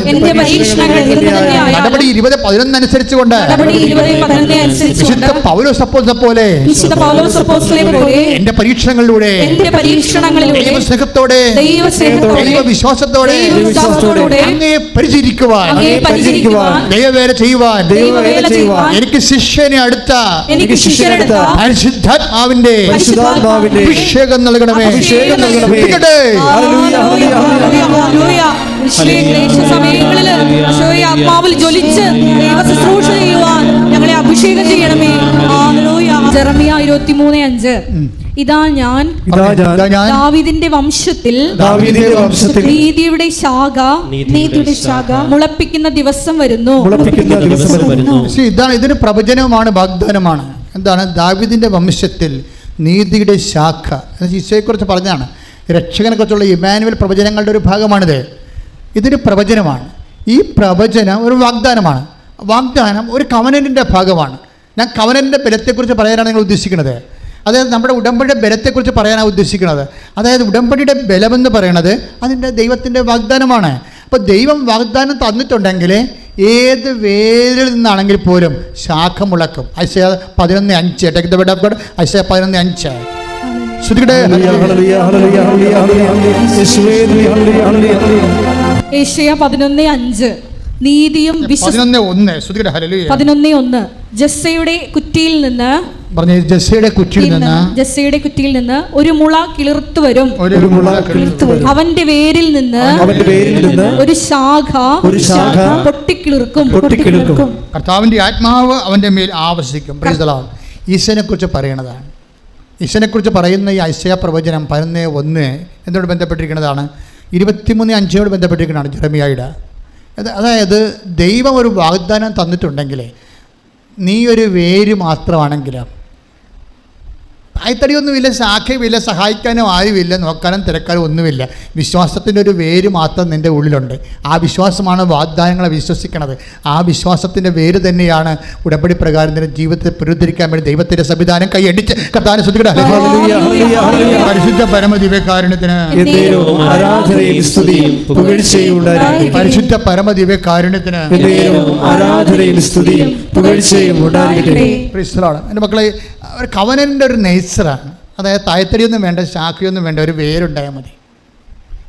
നടപടി 20:11 അനുസരിച്ചുകൊണ്ട് വിശുദ്ധ പൗലോസ് അപ്പോസ്തലനെ പോലെ എന്റെ പരീക്ഷണങ്ങളിലൂടെ ദൈവസ്നേഹത്തോടെ ദൈവവിശ്വാസത്തോടെ അങ്ങയെ പരിചരിക്കുവാൻ ദൈവവേല ചെയ്യുവാൻ എനിക്ക് ശിഷ്യനെ അടുത്ത പരിശുദ്ധാത്മാവിന്റെ അഭിഷേകം നൽകണമേ. സമയങ്ങളിൽ ആത്മാവിൽ ജ്വലിച്ച് ദൈവ ശുശ്രൂഷ ചെയ്യുവാൻ ഞങ്ങളെ അഭിഷേകം ചെയ്യണമേ. ജെറമിയ 23:5 ഇതാ ഞാൻ ദാവീദിന്റെ വംശത്തിൽ നീതിയുടെ ശാഖ മുളപ്പിക്കുന്ന ദിവസം വരുന്നു. ഇതാണ്, ഇതൊരു പ്രവചനമാണ്, വാഗ്ദാനമാണ്. എന്താണ്? ദാവീദിന്റെ വംശത്തിൽ നീതിയുടെ ശാഖ. ഈശോയെക്കുറിച്ച് പറഞ്ഞതാണ്. രക്ഷകനെക്കുറിച്ചുള്ള ഇമ്മാനുവൽ പ്രവചനങ്ങളുടെ ഒരു ഭാഗമാണിത്. ഇതൊരു പ്രവചനമാണ്. ഈ പ്രവചനം ഒരു വാഗ്ദാനമാണ്. വാഗ്ദാനം ഒരു കവനന്റിൻ്റെ ഭാഗമാണ്. ഞാൻ കവനന്റിൻ്റെ ബലത്തെക്കുറിച്ച് പറയാനാണ് നിങ്ങൾ ഉദ്ദേശിക്കുന്നത്. അതായത് നമ്മുടെ ഉടമ്പടിയുടെ ബലത്തെക്കുറിച്ച് പറയാനാണ് ഉദ്ദേശിക്കുന്നത്. അതായത് ഉടമ്പടിയുടെ ബലമെന്ന് പറയുന്നത് അതിൻ്റെ ദൈവത്തിൻ്റെ വാഗ്ദാനമാണ്. അപ്പോൾ ദൈവം വാഗ്ദാനം തന്നിട്ടുണ്ടെങ്കിൽ ഏത് വേരിൽ നിന്നാണെങ്കിൽ പോലും ശാഖ മുളക്കും. Isaiah 11:5. Take the word of God. Isaiah 11:5. ശ്രുതികട്ടെ. ഏശയ്യ 11:5 നീതിയും 11:1. ശ്രുതികട്ടെ. ഹല്ലേലൂയ. 11:1 ജസ്സയുടെ കുറ്റിയിൽ നിന്ന് പറഞ്ഞു, ജെസ്സയുടെ കുറ്റിയിൽ നിന്ന് ഒരു മുള കിളിർത്തു വരും. അവന്റെ വേരിൽ നിന്ന് ഒരു ശാഖ പൊട്ടിക്കിളിർക്കും. കർത്താവിന്റെ ആത്മാവ് അവന്റെ മേൽ ആവസിക്കും. ഈശോനെ കുറിച്ച് പറയണതാണ്. ഈശോനെ കുറിച്ച് പറയുന്ന ഈ ഐസയ പ്രവചനം 11:1 എന്നോട് ബന്ധപ്പെട്ടിരിക്കുന്നതാണ്. 23:5 ബന്ധപ്പെട്ടിരിക്കുന്നതാണ് ജെറമിയായുടെ. അതായത് ദൈവം ഒരു വാഗ്ദാനം തന്നിട്ടുണ്ടെങ്കിൽ നീ ഒരു വേര് മാത്രമാണെങ്കിലും, തായ്തടിയൊന്നുമില്ല, ശാഖയുമില്ല, സഹായിക്കാനും ആരുമില്ല, നോക്കാനും തിരക്കാനും ഒന്നുമില്ല, വിശ്വാസത്തിൻ്റെ ഒരു വേര് മാത്രം നിൻ്റെ ഉള്ളിലുണ്ട്. ആ വിശ്വാസമാണ് വാഗ്ദാനങ്ങളെ വിശ്വസിക്കുന്നത്. ആ വിശ്വാസത്തിൻ്റെ വേര് തന്നെയാണ് ഉടമ്പടി പ്രകാരം നിന്റെ ജീവിതത്തെ പുനരുദ്ധരിക്കാൻ വേണ്ടി ദൈവത്തിൻ്റെ സംവിധാനം കൈയടിച്ച് കർത്താവിനെ സ്തുതിക്കട്ടെ. പരിശുദ്ധ പരമദിവ്യകാരുണ്യത്തിന് പരിശുദ്ധ പരമദിവ്യകാരുണ്യത്തിന് എൻ്റെ മക്കളെ, ഒരു കവനൻ്റെ ഒരു നേച്ചറാണ്. അതായത് തായ്തടിയൊന്നും വേണ്ട, ശാഖയൊന്നും വേണ്ട, ഒരു വേരുണ്ടായാൽ മതി.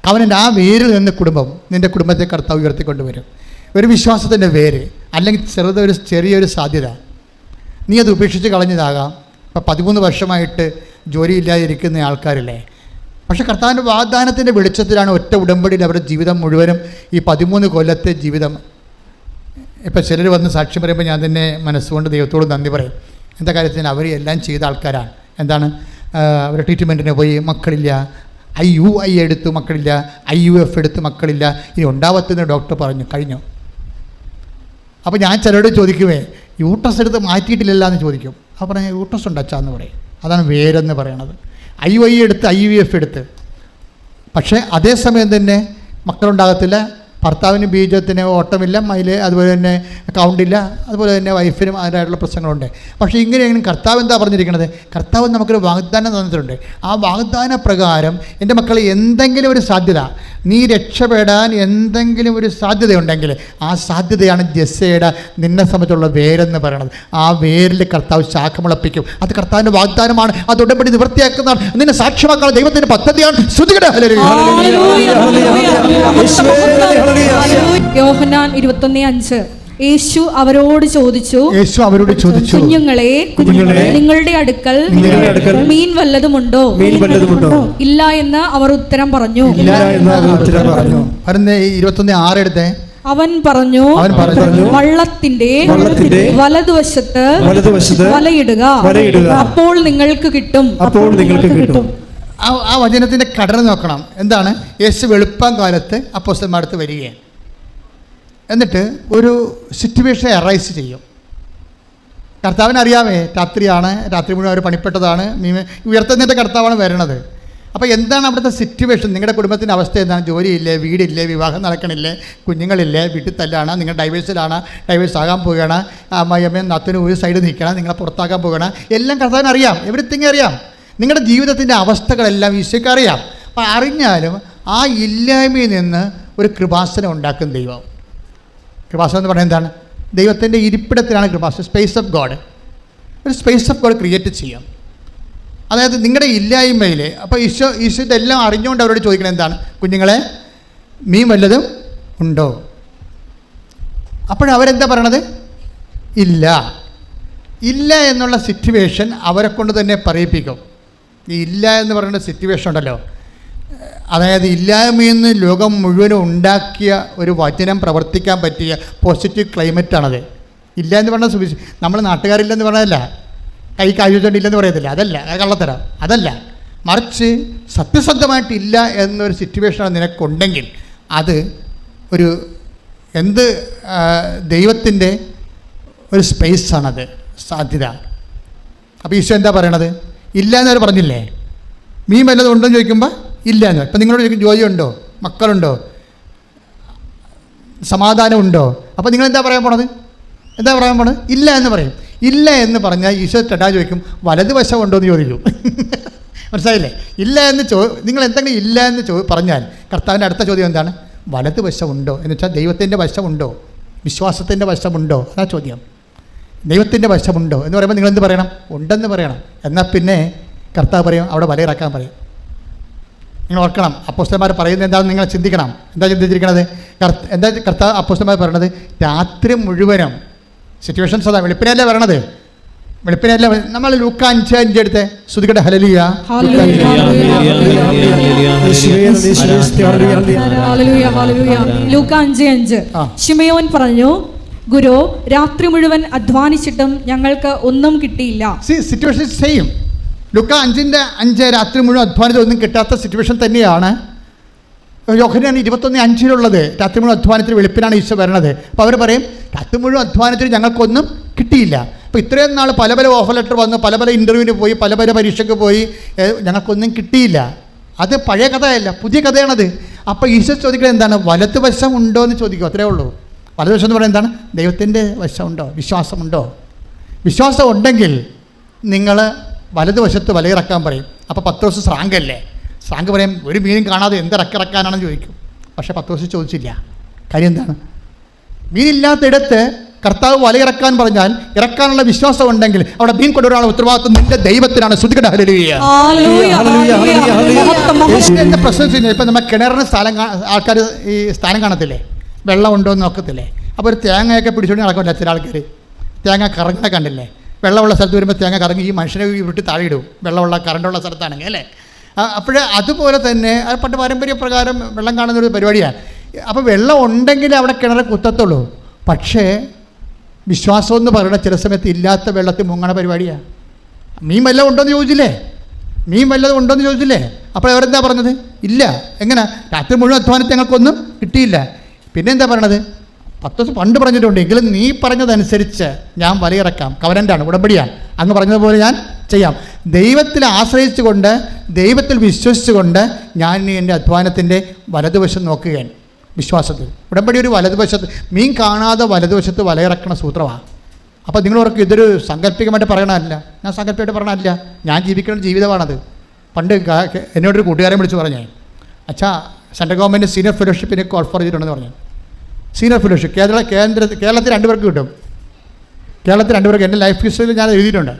കവനൻ്റെ ആ വേരിൽ നിന്ന് കുടുംബം, നിൻ്റെ കുടുംബത്തെ കർത്താവ് ഉയർത്തിക്കൊണ്ടുവരും. ഒരു വിശ്വാസത്തിൻ്റെ വേര്, അല്ലെങ്കിൽ ചെറിയൊരു സാധ്യത, നീ അത് ഉപേക്ഷിച്ച് കളഞ്ഞതാകാം. ഇപ്പം 13 വർഷമായിട്ട് ജോലിയില്ലാതിരിക്കുന്ന ആൾക്കാരില്ലേ, പക്ഷേ കർത്താവിൻ്റെ വാഗ്ദാനത്തിൻ്റെ വെളിച്ചത്തിലാണ് ഒറ്റ ഉടമ്പടിയിൽ അവരുടെ ജീവിതം മുഴുവനും, ഈ 13 കൊല്ലത്തെ ജീവിതം. ഇപ്പം ചിലർ വന്ന് സാക്ഷ്യം പറയുമ്പോൾ ഞാൻ തന്നെ മനസ്സുകൊണ്ട് ദൈവത്തോട് നന്ദി പറയും. എന്താ കാര്യത്തിന് അവർ എല്ലാം ചെയ്ത ആൾക്കാരാണ്. എന്താണ്, അവർ ട്രീറ്റ്മെൻറ്റിന് പോയി, മക്കളില്ല, IUI എടുത്തു, മക്കളില്ല, IUF എടുത്ത്, മക്കളില്ല, ഇനി ഉണ്ടാവത്തെന്ന് ഡോക്ടർ പറഞ്ഞു, കഴിഞ്ഞു. അപ്പോൾ ഞാൻ ചിലരോട് ചോദിക്കുമേ, യൂട്രസ് എടുത്ത് മാറ്റിയിട്ടില്ലല്ലോ എന്ന് ചോദിക്കും. അപ്പോൾ പറഞ്ഞാൽ യൂട്രസ് ഉണ്ടച്ചാന്ന് പറയും. അതാണ് വേരെന്ന് പറയണത്. IUI എടുത്ത്, IVF എടുത്ത്, പക്ഷേ അതേസമയം തന്നെ മക്കളുണ്ടാകത്തില്ല, ഭർത്താവിന് ബീജത്തിന് ഓട്ടമില്ല, അതുപോലെ തന്നെ അക്കൗണ്ടില്ല, അതുപോലെ തന്നെ വൈഫിനും അതിനായിട്ടുള്ള പ്രശ്നങ്ങളുണ്ട്. പക്ഷേ ഇങ്ങനെയെങ്കിലും കർത്താവ് എന്താ പറഞ്ഞിരിക്കുന്നത്? കർത്താവ് നമുക്കൊരു വാഗ്ദാനം തന്നിട്ടുണ്ട്. ആ വാഗ്ദാന പ്രകാരം എൻ്റെ മക്കളെ എന്തെങ്കിലും ഒരു സാധ്യത, നീ രക്ഷപ്പെടാൻ എന്തെങ്കിലും ഒരു സാധ്യതയുണ്ടെങ്കിൽ ആ സാധ്യതയാണ് ജെസ്സയുടെ നിന്നെ സംബന്ധിച്ചുള്ള വേരെന്ന് പറയുന്നത്. ആ വേരിൽ കർത്താവ് ശാഖ മുളപ്പിക്കും. അത് കർത്താവിൻ്റെ വാഗ്ദാനമാണ്. അത് ഉടമ്പടി നിവൃത്തിയാക്കുന്നതാണ്. നിന്നെ സാക്ഷ്യമാക്കാനുള്ള ദൈവത്തിൻ്റെ പദ്ധതിയാണ്. ശ്രുതികട. യോഹന്നാൻ 21:5 യേശു അവരോട് ചോദിച്ചു, കുഞ്ഞുങ്ങളെ, നിങ്ങളുടെ അടുക്കൽ മീൻ വല്ലതുമുണ്ടോ? ഇല്ല എന്ന് അവർ ഉത്തരം പറഞ്ഞു. 21:6 എടുത്തേ. അവൻ പറഞ്ഞു, വള്ളത്തിന്റെ വലതുവശത്ത് വലയിടുക, അപ്പോൾ നിങ്ങൾക്ക് കിട്ടും. ആ വചനത്തിൻ്റെ ഘടന നോക്കണം. എന്താണ്? യേശു വെളുപ്പം കാലത്ത് അപ്പോസ്തലന്മാരടുത്ത് വരികയാണ്. എന്നിട്ട് ഒരു സിറ്റുവേഷൻ അറൈസ് ചെയ്യും. കർത്താവിന് അറിയാമേ, രാത്രിയാണ്, രാത്രി മുഴുവൻ അവർ പണിപ്പെട്ടതാണ്, ഉയർത്തുന്നതിൻ്റെ കർത്താവാണ് വരണത്. അപ്പോൾ എന്താണ് അവിടുത്തെ സിറ്റുവേഷൻ? നിങ്ങളുടെ കുടുംബത്തിൻ്റെ അവസ്ഥ എന്താണ്? ജോലിയില്ലേ, വീടില്ലേ, വിവാഹം നടക്കണില്ലേ, കുഞ്ഞുങ്ങളില്ലേ, വീട്ടിൽ തല്ലാണ്, നിങ്ങൾ ഡൈവേഴ്സിലാണ്, ഡൈവേഴ്സ് ആകാൻ പോവുകയാണ്, അമ്മയമ്മയും നത്തിനും ഒരു സൈഡ് നിൽക്കണം, നിങ്ങളെ പുറത്താക്കാൻ പോവുകയാണ്. എല്ലാം കർത്താവിന് അറിയാം, എവരിത്തിങ് അറിയാം. നിങ്ങളുടെ ജീവിതത്തിൻ്റെ അവസ്ഥകളെല്ലാം ഈശോയ്ക്ക് അറിയാം. അപ്പം അറിഞ്ഞാലും ആ ഇല്ലായ്മയിൽ നിന്ന് ഒരു കൃപാസനം ഉണ്ടാക്കും ദൈവം. കൃപാസനം എന്ന് പറഞ്ഞാൽ എന്താണ്? ദൈവത്തിൻ്റെ ഇരിപ്പിടത്തിലാണ് കൃപാസനം. സ്പേസ് ഓഫ് ഗോഡ്, ഒരു സ്പേസ് ഓഫ് ഗോഡ് ക്രിയേറ്റ് ചെയ്യാം. അതായത് നിങ്ങളുടെ ഇല്ലായ്മയിൽ, അപ്പോൾ ഈശോ ഇതെല്ലാം അറിഞ്ഞുകൊണ്ട് അവരോട് ചോദിക്കണം, എന്താണ്? കുഞ്ഞുങ്ങളെ, മീൻ വല്ലതും ഉണ്ടോ? അപ്പോഴവരെന്താ പറയണത്? ഇല്ല. ഇല്ല എന്നുള്ള സിറ്റുവേഷൻ അവരെ കൊണ്ട് തന്നെ പറയിപ്പിക്കും. ഈ ഇല്ല എന്ന് പറയുന്ന സിറ്റുവേഷൻ ഉണ്ടല്ലോ, അതായത് ഇല്ലായ്മയിൽ നിന്ന് ലോകം മുഴുവനും ഉണ്ടാക്കിയ ഒരു വചനം പ്രവർത്തിക്കാൻ പറ്റിയ പോസിറ്റീവ് ക്ലൈമറ്റാണത്. ഇല്ല എന്ന് പറഞ്ഞാൽ നമ്മൾ നാട്ടുകാരില്ലെന്ന് പറഞ്ഞതല്ല, കൈ കാഴ്ചയില്ലെന്ന് പറയത്തില്ല, അതല്ല, കള്ളത്തരം അതല്ല. മറിച്ച് സത്യസന്ധമായിട്ടില്ല എന്നൊരു സിറ്റുവേഷൻ നിനക്കുണ്ടെങ്കിൽ അത് ഒരു ദൈവത്തിൻ്റെ ഒരു സ്പേസാണത്, സാധ്യത. അപ്പോൾ ഈശോ എന്താ പറയണത്? ഇല്ല എന്നവർ പറഞ്ഞില്ലേ? മീൻ വല്ലതും ഉണ്ടോ എന്ന് ചോദിക്കുമ്പോൾ ഇല്ല എന്ന്. ഇപ്പം നിങ്ങളോട് ചോദിക്കും, ജോലിയുണ്ടോ, മക്കളുണ്ടോ, സമാധാനമുണ്ടോ? അപ്പോൾ നിങ്ങളെന്താ പറയാൻ പോണത്? എന്താ പറയാൻ പോണത്? ഇല്ല എന്ന് പറയും. ഇല്ല എന്ന് പറഞ്ഞാൽ ഈശോ ചേട്ടാ ചോദിക്കും, വലതുവശം ഉണ്ടോ എന്ന് ചോദിക്കും. മനസ്സിലായില്ലേ? ഇല്ല എന്ന് നിങ്ങൾ എന്തെങ്കിലും ഇല്ല എന്ന് പറഞ്ഞാൽ കർത്താവിൻ്റെ അടുത്ത ചോദ്യം എന്താണ്? വലതുവശം ഉണ്ടോ എന്ന് വെച്ചാൽ ദൈവത്തിൻ്റെ വശമുണ്ടോ? വിശ്വാസത്തിൻ്റെ വശമുണ്ടോ? അതാ ചോദ്യം. ദൈവത്തിൻ്റെ വശമുണ്ടോ എന്ന് പറയുമ്പോൾ നിങ്ങളെന്ത് പറയണം? ഉണ്ടെന്ന് പറയണം. എന്നാൽ പിന്നെ കർത്താവ് പറയും അവിടെ വലയിറക്കാൻ പറയും. നിങ്ങൾ ഓർക്കണം, അപ്പോസ്തലന്മാർ പറയുന്നത് എന്താണെന്ന് നിങ്ങൾ ചിന്തിക്കണം. എന്താ ചിന്തിച്ചിരിക്കണത്? എന്താ കർത്താവ് അപ്പോസ്തലന്മാർ പറയണത്? രാത്രി മുഴുവനും സിറ്റുവേഷൻസ് അതാ. വെളുപ്പിനല്ലേ പറയണത്? വെളുപ്പിനല്ല. നമ്മൾ ലൂക്ക 5:5 എടുത്ത് ശ്രുതികട്ടെ. ഹല്ലേലൂയ. ലൂക്ക 5:5. ശിമയോൻ പറഞ്ഞു, ഗുരു, രാത്രി മുഴുവൻ അധ്വാനിച്ചിട്ടും ഞങ്ങൾക്ക് ഒന്നും കിട്ടിയില്ല. Situation same. ലൂക്ക 5:5 രാത്രി മുഴുവൻ അധ്വാനിച്ച് ഒന്നും കിട്ടാത്ത സിറ്റുവേഷൻ തന്നെയാണ് യോഹന്നാൻ 21:5 രാത്രി മുഴുവൻ അധ്വാനത്തിന് വെളുപ്പിനാണ് ഈശോ വരണത്. അപ്പോൾ അവർ പറയും രാത്രി മുഴുവൻ അധ്വാനത്തിന് ഞങ്ങൾക്കൊന്നും കിട്ടിയില്ല. അപ്പോൾ ഇത്രയും നാൾ പല പല ഓഫർ ലെറ്റർ വന്നു, പല പല ഇൻ്റർവ്യൂവിന് പോയി, പല പല പരീക്ഷയ്ക്ക് പോയി, ഞങ്ങൾക്കൊന്നും കിട്ടിയില്ല. അത് പഴയ കഥയല്ല, പുതിയ കഥയാണത്. അപ്പോൾ ഈശോ ചോദിക്കുന്നത് എന്താണ്? വലതുവശം ഉണ്ടോ എന്ന് ചോദിക്കും. അത്രേ ഉള്ളൂ. വലതുവശം എന്ന് പറയുന്നത് എന്താണ്? ദൈവത്തിൻ്റെ വശമുണ്ടോ? വിശ്വാസമുണ്ടോ? വിശ്വാസം ഉണ്ടെങ്കിൽ നിങ്ങൾ വലതുവശത്ത് വലയിറക്കാൻ പറയും. അപ്പോൾ പത്രോസ് സ്രാങ്കല്ലേ? സ്രാങ്ക് പറയും ഒരു മീനും കാണാതെ എന്തിറക്കിറക്കാനാണെന്ന് ചോദിക്കും. പക്ഷേ പത്രോസ് ചോദിച്ചില്ല. കാര്യം എന്താണ്? മീനില്ലാത്തിടത്ത് കർത്താവ് വലയിറക്കാൻ പറഞ്ഞാൽ ഇറക്കാനുള്ള വിശ്വാസം ഉണ്ടെങ്കിൽ അവിടെ മീൻ കൊണ്ടുവരാനുള്ള ഉത്തരവാദിത്വം നിന്റെ ദൈവത്തിനാണ്. ശ്രുതികട്ടെ. ഹല്ലേലൂയ. എന്താ പ്രശ്നം ചെയ്യുന്നത്? ഇപ്പം നമ്മൾ കിണറിന് ആൾക്കാർ ഈ സ്ഥാനം കാണത്തില്ലേ? വെള്ളം ഉണ്ടോ എന്ന് നോക്കത്തില്ലേ? അപ്പോൾ ഒരു തേങ്ങയൊക്കെ പിടിച്ചുകൊണ്ട് നടക്കില്ല ചില ആൾക്കാർ. തേങ്ങ കറങ്ങാൻ കണ്ടില്ലേ? വെള്ളമുള്ള സ്ഥലത്ത് വരുമ്പോൾ തേങ്ങ കറങ്ങി ഈ മനുഷ്യനെ വിട്ട് താഴെ ഇടും, വെള്ളമുള്ള കറണ്ടുള്ള സ്ഥലത്താണെങ്കിൽ അല്ലേ? അപ്പോൾ അതുപോലെ തന്നെ അത് പണ്ട് പാരമ്പര്യ പ്രകാരം വെള്ളം കാണുന്നൊരു പരിപാടിയാണ്. അപ്പോൾ വെള്ളം ഉണ്ടെങ്കിൽ അവിടെ കിണറ് കുത്തത്തുള്ളൂ. പക്ഷേ വിശ്വാസം എന്ന് പറയുന്ന ചില സമയത്ത് ഇല്ലാത്ത വെള്ളത്തിൽ മുങ്ങണ പരിപാടിയാണ്. മീൻ വല്ലതും ഉണ്ടോയെന്ന് ചോദിച്ചില്ലേ? മീൻ വല്ലതും ഉണ്ടോയെന്ന് ചോദിച്ചില്ലേ? അപ്പോൾ അവരെന്താ പറഞ്ഞത്? ഇല്ല. എങ്ങനെ? രാത്രി മുഴുവൻ അധ്വാനത്തിൽ ഞങ്ങൾക്കൊന്നും കിട്ടിയില്ല. പിന്നെ എന്താ പറയണത്? പത്രോസ് പണ്ട് പറഞ്ഞിട്ടുണ്ട്, എങ്കിലും നീ പറഞ്ഞതനുസരിച്ച് ഞാൻ വലയിറക്കാം. കവനൻ്റാണ്, ഉടമ്പടിയാണ്. അങ്ങ് പറഞ്ഞതുപോലെ ഞാൻ ചെയ്യാം. ദൈവത്തിൽ ആശ്രയിച്ചുകൊണ്ട്, ദൈവത്തിൽ വിശ്വസിച്ചുകൊണ്ട് ഞാൻ ഇനി എൻ്റെ അധ്വാനത്തിൻ്റെ വലതുവശം നോക്കുകയാണ്. വിശ്വാസത്തിൽ ഉടമ്പടി ഒരു വലതുവശത്ത്, മീൻ കാണാതെ വലതുവശത്ത് വലയിറക്കണ സൂത്രമാണ്. അപ്പോൾ നിങ്ങളവർക്ക് ഇതൊരു സാങ്കല്പികമായിട്ട് പറയണമല്ല, ഞാൻ സാങ്കല്പികമായിട്ട് പറയണമല്ല, ഞാൻ ജീവിക്കുന്ന ജീവിതമാണത്. പണ്ട് എന്നോടൊരു കൂട്ടുകാരൻ വിളിച്ച് പറഞ്ഞു, അച്ഛാ സെൻട്രൽ ഗവൺമെൻറ് സീനിയർ ഫെലോഷിപ്പിന് കോൾ ഫോർ ചെയ്തിട്ടുണ്ടെന്ന് പറഞ്ഞു. സീനിയർ ഫെലോഷിപ്പ് കേരളത്തിൽ 2 പേർക്ക് കിട്ടും. കേരളത്തിൽ 2 പേർക്ക്, എൻ്റെ ലൈഫ് ഹിസ്റ്ററിയിൽ ഞാൻ എഴുതിയിട്ടുണ്ട്.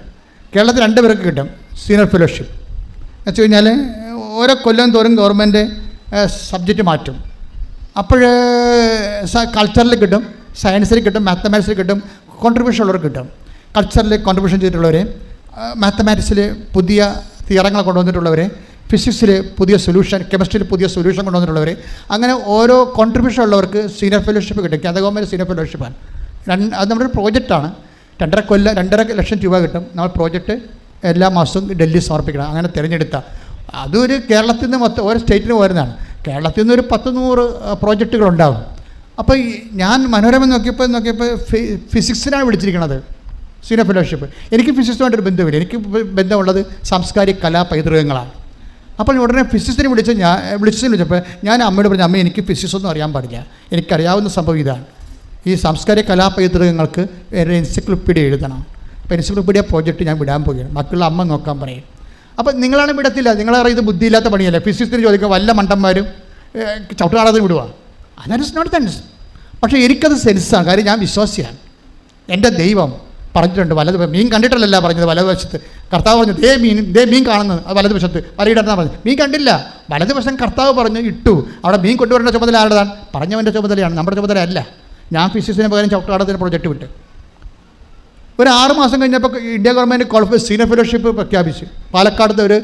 കേരളത്തിൽ 2 പേർക്ക് കിട്ടും സീനിയർ ഫെലോഷിപ്പ്. എന്ന് വെച്ച് കഴിഞ്ഞാൽ ഓരോ കൊല്ലം തോറും ഗവൺമെൻറ് സബ്ജക്റ്റ് മാറ്റും. അപ്പോൾ കൾച്ചറിൽ കിട്ടും, സയൻസിൽ കിട്ടും, മാത്തമാറ്റിക്സിൽ കിട്ടും, കോൺട്രിബ്യൂഷൻ ഉള്ളവർക്ക് കിട്ടും. കൾച്ചറിൽ കോൺട്രിബ്യൂഷൻ ചെയ്തിട്ടുള്ളവർ, മാത്തമാറ്റിക്സിൽ പുതിയ തിയറങ്ങൾ കൊണ്ടുവന്നിട്ടുള്ളവർ, ഫിസിക്സിൽ പുതിയ സൊല്യൂഷൻ, കെമിസ്ട്രിയിൽ പുതിയ സൊല്യൂഷൻ കൊണ്ടുവന്നിട്ടുള്ളവർ, അങ്ങനെ ഓരോ കോൺട്രിബ്യൂഷൻ ഉള്ളവർക്ക് സീനിയർ ഫെലോഷിപ്പ് കിട്ടും. കേന്ദ്ര ഗവൺമെൻറ് സീനിയർ ഫെലോഷിപ്പാണ്. അത് നമ്മുടെ പ്രോജക്റ്റാണ്. 2.5 ലക്ഷം രൂപ കിട്ടും. നമ്മൾ പ്രോജക്റ്റ് എല്ലാ മാസവും ഡൽഹി സമർപ്പിക്കണം. അങ്ങനെ തിരഞ്ഞെടുത്ത അതൊരു കേരളത്തിൽ നിന്ന് മൊത്തം ഓരോ സ്റ്റേറ്റിന് വരുന്നതാണ്. കേരളത്തിൽ നിന്ന് ഒരു 10-100 പ്രോജക്റ്റുകളുണ്ടാകും. അപ്പോൾ ഞാൻ മനോരമ നോക്കിയപ്പോൾ ഫിസിക്സിനാണ് വിളിച്ചിരിക്കുന്നത് സീനിയർ ഫെലോഷിപ്പ്. എനിക്ക് ഫിസിക്സുമായിട്ടൊരു ബന്ധമില്ല. എനിക്ക് ബന്ധമുള്ളത് സാംസ്കാരിക കലാ പൈതൃകങ്ങളാണ്. അപ്പോൾ ഉടനെ ഫിസിക്സിനെ വിളിച്ചപ്പോൾ ഞാൻ അമ്മയോട് പറഞ്ഞു, അമ്മ എനിക്ക് ഫിസിക്സ് ഒന്നും അറിയാൻ പാടില്ല, എനിക്കറിയാവുന്ന സംഭവം ഇതാണ്, ഈ സാംസ്കാരിക കലാ പൈതൃകങ്ങൾക്ക് ഒരു എൻസൈക്ലോപ്പീഡിയ എഴുതണം. അപ്പോൾ എൻസൈക്ലോപ്പീഡിയ പ്രോജക്റ്റ് ഞാൻ വിടാൻ പോവുകയാണ്, മറ്റുള്ള അമ്മ നോക്കാൻ പറയും. അപ്പോൾ നിങ്ങളാണ് വിടത്തില്ല, നിങ്ങളറിയാം ഇത് ബുദ്ധിയില്ലാത്ത പണിയല്ലേ. ഫിസിക്സിന് ചോദിക്കുക വല്ല മണ്ടന്മാരും ചവിട്ടുകാടാതെ വിടുക, അതാണ് നോട്ട് സെൻസ്. പക്ഷേ എനിക്കത് സെൻസാണ്, കാര്യം ഞാൻ വിശ്വാസിയാണ്. എൻ്റെ ദൈവം പറഞ്ഞിട്ടുണ്ട് മീൻ കണ്ടിട്ടല്ല പറഞ്ഞത് വലതുവശത്ത്. കർത്താവ് പറഞ്ഞു ദേ മീൻ കാണുന്നത് അത് വലതുവശത്ത് വലയിടാൻ പറഞ്ഞു. മീൻ കണ്ടില്ല, വലതുവശം കർത്താവ് പറഞ്ഞു ഇട്ടു. അവിടെ മീൻ കൊണ്ടുവരേണ്ട ചുമതല ആരുടേതാണ്? പറഞ്ഞവൻ്റെ ചുമതലയാണ്, നമ്മുടെ ചുമതല അല്ല. ഞാൻ ഫിസിക്സിന് പകരം ചവിട്ടുകാടത്തിന് പ്രൊജക്റ്റ് വിട്ട്. ഒരു 6 മാസം കഴിഞ്ഞപ്പോൾ India government call senior fellowship പ്രഖ്യാപിച്ചു. പാലക്കാടത്തെ ഒരു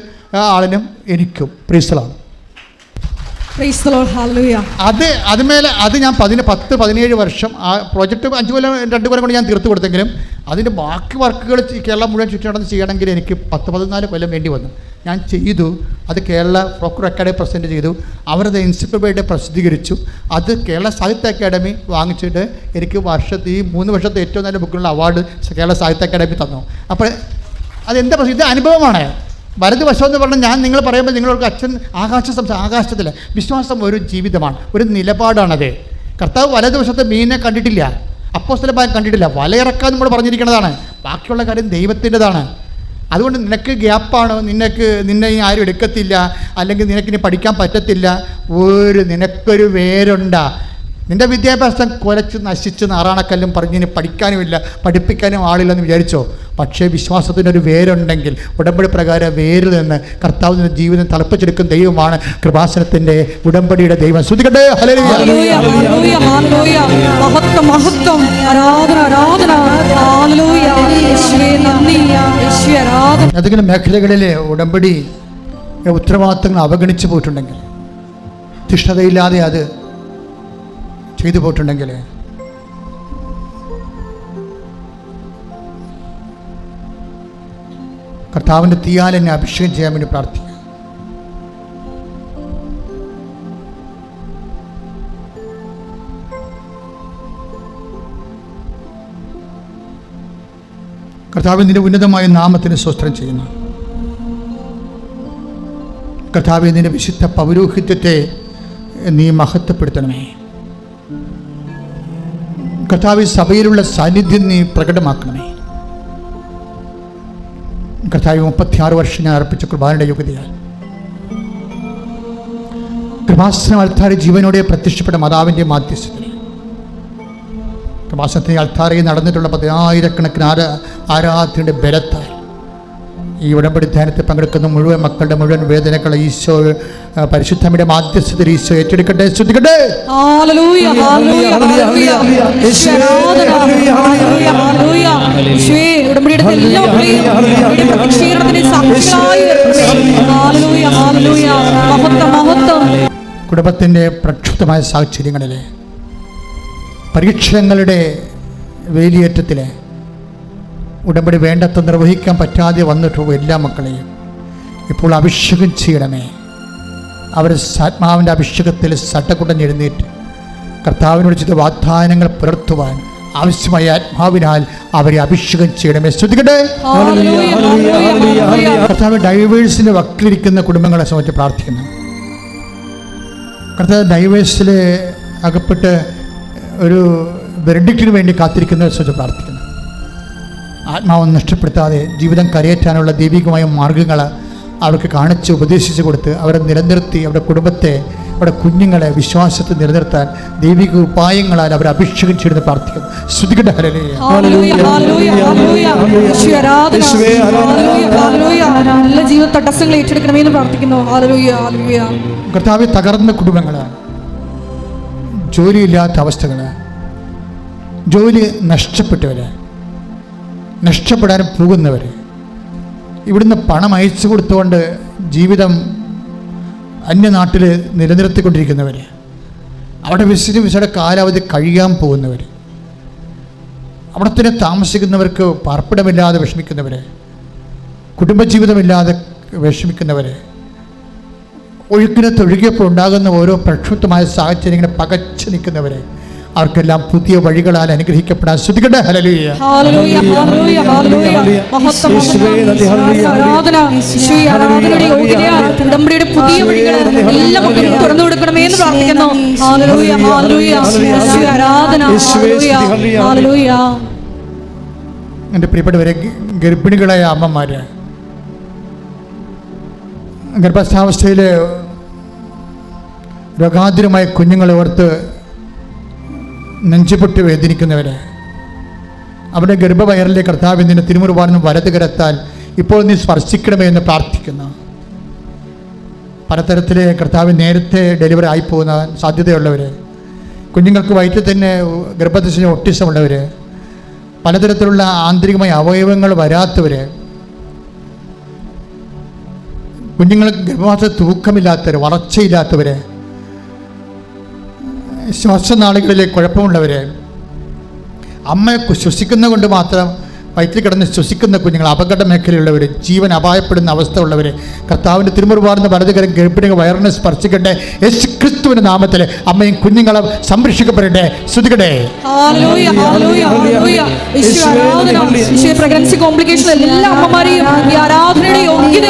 ആളിനും എനിക്കും. പ്രീസലാണ് അത് ഞാൻ 10-17 വർഷം ആ പ്രോജക്റ്റ് 5 കൊല്ലം 2 കൊല്ലം കൊണ്ട് ഞാൻ തീർത്തു കൊടുത്തെങ്കിലും അതിൻ്റെ ബാക്കി വർക്കുകൾ കേരളം മുഴുവൻ ചുറ്റടന്ന് ചെയ്യണമെങ്കിൽ എനിക്ക് 10-14 കൊല്ലം വേണ്ടി വന്നു. ഞാൻ ചെയ്തു. അത് കേരള ഫോക്ലോർ അക്കാഡമി പ്രസൻറ്റ് ചെയ്തു. അവരത് എൻസൈക്ലോപ്പീഡിയ പ്രസിദ്ധീകരിച്ചു. അത് കേരള സാഹിത്യ അക്കാദമി വാങ്ങിച്ചിട്ട് എനിക്ക് ഈ 3 വർഷത്തെ ഏറ്റവും നല്ല ബുക്കിനുള്ള അവാർഡ് കേരള സാഹിത്യ അക്കാദമി തന്നു. അപ്പോൾ അതെന്താ പ്രശ്നം? ഇത് അനുഭവമാണ്. വലതുവശം എന്ന് പറഞ്ഞാൽ ഞാൻ നിങ്ങൾ പറയുമ്പോൾ നിങ്ങൾക്ക് അച്ഛൻ ആകാശത്തിൽ വിശ്വാസം ഒരു ജീവിതമാണ്, ഒരു നിലപാടാണത്. കർത്താവ് വലതുവശത്ത് മീനിനെ കണ്ടിട്ടില്ല, അപ്പോസ്തലന്മാർ കണ്ടിട്ടില്ല, വലയിറക്കാൻ നമ്മൾ പറഞ്ഞിരിക്കുന്നതാണ്. ബാക്കിയുള്ള കാര്യം ദൈവത്തിൻ്റെതാണ്. അതുകൊണ്ട് നിനക്ക് ഗ്യാപ്പാണോ, നിന്നെ ആരും എടുക്കത്തില്ല, അല്ലെങ്കിൽ നിനക്കിനി പഠിക്കാൻ പറ്റത്തില്ല, നിനക്കൊരു വേരുണ്ട. നിൻ്റെ വിദ്യാഭ്യാസം കുലച്ച് നശിച്ച് നാറാണക്കല്ലും പറഞ്ഞ് ഇനി പഠിക്കാനുമില്ല, പഠിപ്പിക്കാനും ആളില്ലെന്ന് വിചാരിച്ചോ. പക്ഷേ വിശ്വാസത്തിനൊരു വേരുണ്ടെങ്കിൽ ഉടമ്പടി പ്രകാരം വേരിൽ നിന്ന് കർത്താവ് നിന്റെ ജീവിതം തളപ്പിച്ചെടുക്കുന്ന ദൈവമാണ് കൃപാസനത്തിൻ്റെ ഉടമ്പടിയുടെ ദൈവം. ശ്രുതികട്ടെ. ഹല്ലേലൂയ. ഹല്ലേലൂയ, ഹല്ലേലൂയ, ഹല്ലേലൂയ. മഹത്വം, മഹത്വം. ആരാധന, ആരാധന. ഹല്ലേലൂയ. യേശുവേ നന്ദി, യേശുവേ ആരാധന. ഏതെങ്കിലും മേഖലകളിൽ ഉടമ്പടി ഉത്തരവാദിത്തങ്ങൾ അവഗണിച്ചു പോയിട്ടുണ്ടെങ്കിൽ, തിഷ്ഠതയില്ലാതെ അത് ചെയ്തു പോയിട്ടുണ്ടെങ്കിൽ, കർത്താവിൻ്റെ തീയാൽ എന്നെ അഭിഷേകം ചെയ്യാൻ വേണ്ടി പ്രാർത്ഥിക്കുക. കർത്താവിൻ്റെ ഉന്നതമായ നാമത്തിന് സ്തോത്രം ചെയ്യുന്നു. കർത്താവേ, നിന്റെ വിശുദ്ധ പൗരോഹിത്യത്തെ നീ മഹത്വപ്പെടുത്തണമേ. കർത്താവ് സഭയിലുള്ള സാന്നിധ്യം നീ പ്രകടമാക്കണമേ. കർത്താവ് 36 വർഷം ഞാൻ അർപ്പിച്ച കുർബാനയുടെ യോഗ്യതയാൽ കൃപാസന അൾത്താര ജീവനോടെ പ്രത്യക്ഷപ്പെട്ട മാതാവിൻ്റെ മാധ്യസ്ഥത്തിൽ കൃപാസനത്തിന് അൾത്താരയിൽ നടന്നിട്ടുള്ള 10,000-കണക്കിന് ആരാധനയുടെ ബലത്താൽ ഈ ഉടമ്പടി ധ്യാനത്തിൽ പങ്കെടുക്കുന്ന മുഴുവൻ മക്കളുടെ മുഴുവൻ വേദനകളെ ഈശോ പരിശുദ്ധമ്മയുടെ മാധ്യസ്ഥത്തിൽ ഈശോ ഏറ്റെടുക്കട്ടെ. ശ്രുതിക്കട്ടെ. ഹല്ലേലൂയ, ഹല്ലേലൂയ, ഹല്ലേലൂയ. യേശുവേ, ഉടമ്പടിയുടെ എല്ലാ മക്കളെയും ഉടമ്പടിയുടെ പ്രത്യക്ഷീകരണത്തിന് സാക്ഷികളായി ഉയർത്തണമേ. ഹല്ലേലൂയ, ഹല്ലേലൂയ. മഹത്വം, മഹത്വം. കുടുംബത്തിൻ്റെ പ്രക്ഷുബ്ധമായ സാഹചര്യങ്ങളിലെ പരീക്ഷണങ്ങളുടെ വേലിയേറ്റത്തിലെ ഉടമ്പടി വേണ്ടത്ര നിർവഹിക്കാൻ പറ്റാതെ വന്നിട്ടുള്ള എല്ലാ മക്കളെയും ഇപ്പോൾ അഭിഷേകം ചെയ്യണമേ. അവർ ആത്മാവിൻ്റെ അഭിഷേകത്തിൽ സട്ടക്കുടഞ്ഞെഴുന്നേറ്റ് കർത്താവിനോട് ചെയ്ത വാഗ്ദാനങ്ങൾ പുലർത്തുവാൻ ആവശ്യമായ ആത്മാവിനാൽ അവരെ അഭിഷേകം ചെയ്യണമേ. ശ്രദ്ധിക്കട്ടെ. കർത്താവ് ഡൈവേഴ്സിൻ്റെ വക്കിലിരിക്കുന്ന കുടുംബങ്ങളെ സംബന്ധിച്ച് പ്രാർത്ഥിക്കുന്നു. കർത്താവ് ഡൈവേഴ്സിൽ അകപ്പെട്ട് ഒരു വെർഡിക്റ്റിന് വേണ്ടി കാത്തിരിക്കുന്നവരെ സംബന്ധിച്ച് പ്രാർത്ഥിക്കുന്നു. ആത്മാവ് നഷ്ടപ്പെടുത്താതെ ജീവിതം കരയേറ്റാനുള്ള ദൈവികമായ മാർഗങ്ങൾ അവർക്ക് കാണിച്ച് ഉപദേശിച്ച് കൊടുത്ത് അവരെ നിലനിർത്തി അവരുടെ കുടുംബത്തെ അവരുടെ കുഞ്ഞുങ്ങളെ വിശ്വാസത്തിൽ നിലനിർത്താൻ ദൈവിക ഉപായങ്ങളാൽ അവർ അഭിഷേകം ചെയ്തെന്ന് പ്രാർത്ഥിക്കുന്നു. ശ്രുതികട്ടെ. ഹല്ലേലൂയ, ഹല്ലേലൂയ, ഹല്ലേലൂയ, ഹല്ലേലൂയ. യേശുവേ ആരാധന. ഹല്ലേലൂയ, ഹല്ലേലൂയ. എല്ലാ ജീവിത തടസ്സങ്ങൾ ഏറ്റെടുക്കണമേ എന്ന് പ്രാർത്ഥിക്കുന്നു. ഹല്ലേലൂയ, ഹല്ലേലൂയ. കർത്താവെ, തകർന്ന കുടുംബങ്ങൾ, ജോലിയില്ലാത്ത അവസ്ഥകൾ, ജോലി നഷ്ടപ്പെട്ടവർ, നഷ്ടപ്പെടാൻ പോകുന്നവർ, ഇവിടുന്ന് പണം അയച്ചു കൊടുത്തുകൊണ്ട് ജീവിതം അന്യനാട്ടിൽ നിലനിർത്തിക്കൊണ്ടിരിക്കുന്നവർ, അവിടെ വിസയുടെ കാലാവധി കഴിയാൻ പോകുന്നവർ, അവിടെ തന്നെ താമസിക്കുന്നവർക്ക് പാർപ്പിടമില്ലാതെ വിഷമിക്കുന്നവർ, കുടുംബജീവിതമില്ലാതെ വിഷമിക്കുന്നവർ, ഒഴുക്കിനൊഴുകിയപ്പോൾ ഉണ്ടാകുന്ന ഓരോ പ്രക്ഷുബ്ധമായ സാഹചര്യങ്ങളെ പകച്ചു നിൽക്കുന്നവർ, അവർക്കെല്ലാം പുതിയ വഴികളാൽ അനുഗ്രഹിക്കപ്പെടാൻ. ശ്രദ്ധിക്കട്ടെ. ഹല്ലേലൂയ, ഹല്ലേലൂയ, ഹല്ലേലൂയ, ഹല്ലേലൂയ. മഹത്വം, ആരാധന. യേശുവേ ആരാധനയുടെ യോഗ്യതയാൽ ഉടമ്പടിയുടെ പുതിയ വഴികൾ എല്ലാ മക്കളും തുറന്നു കൊടുക്കണമേ എന്ന് പ്രാർത്ഥിക്കുന്നു. ഹല്ലേലൂയ, ഹല്ലേലൂയ. യേശുവേ ആരാധന. ഹല്ലേലൂയ, ഹല്ലേലൂയ. എൻ്റെ പ്രിയപ്പെട്ടവരെ, ഗർഭിണികളായ അമ്മമാർ, ഗർഭാവസ്ഥയിൽ രോഗാതുരമായ കുഞ്ഞുങ്ങളെ ഓർത്ത് നെഞ്ചുപൊട്ടി വേദനിക്കുന്നവരെ, അവരുടെ ഗർഭവയറിലെ കർത്താവിൻ്റെ തിരുമുറുവാനും വലത് കരത്താൽ ഇപ്പോൾ നീ സ്പർശിക്കണമേ എന്ന് പ്രാർത്ഥിക്കുന്നു. പലതരത്തിലെ കർത്താവ് നേരത്തെ ഡെലിവറി ആയിപ്പോകുന്ന സാധ്യതയുള്ളവർ, കുഞ്ഞുങ്ങൾക്ക് വയറ്റിൽ തന്നെ ഗർഭദശ ഒട്ടിസം ഉള്ളവർ, പലതരത്തിലുള്ള ആന്തരികമായ അവയവങ്ങൾ വരാത്തവർ, കുഞ്ഞുങ്ങൾക്ക് ഗർഭവാസ തൂക്കമില്ലാത്തവർ, വളർച്ചയില്ലാത്തവർ, ശ്വാസനാളികളിലെ കുഴപ്പമുള്ളവർ, അമ്മ ശ്വസിക്കുന്ന കൊണ്ട് മാത്രം വയറ്റിൽ കിടന്ന് ശ്വസിക്കുന്ന കുഞ്ഞുങ്ങൾ, അപകട മേഖലയുള്ളവർ, ജീവൻ അപായപ്പെടുന്ന അവസ്ഥ ഉള്ളവർ, കർത്താവിൻ്റെ തിരുമുറുവാർന്ന വലതുകരം ഗർഭിണികൾ വയറിനെ സ്പർശിക്കട്ടെ. യേശുക്രിസ്തുവിന്റെ നാമത്തിൽ അമ്മയും കുഞ്ഞുങ്ങളും സംരക്ഷിക്കപ്പെടട്ടെ. ശ്രുതികട്ടെ. ഹല്ലേലൂയ, ഹല്ലേലൂയ, ഹല്ലേലൂയ. യേശുവേ ആരാധന. യേശുവേ പ്രഗ്നൻസി കോംപ്ലിക്കേഷൻ എല്ലാ അമ്മമാരെയും ഈ ആരാധനയുടെ യോഗ്യത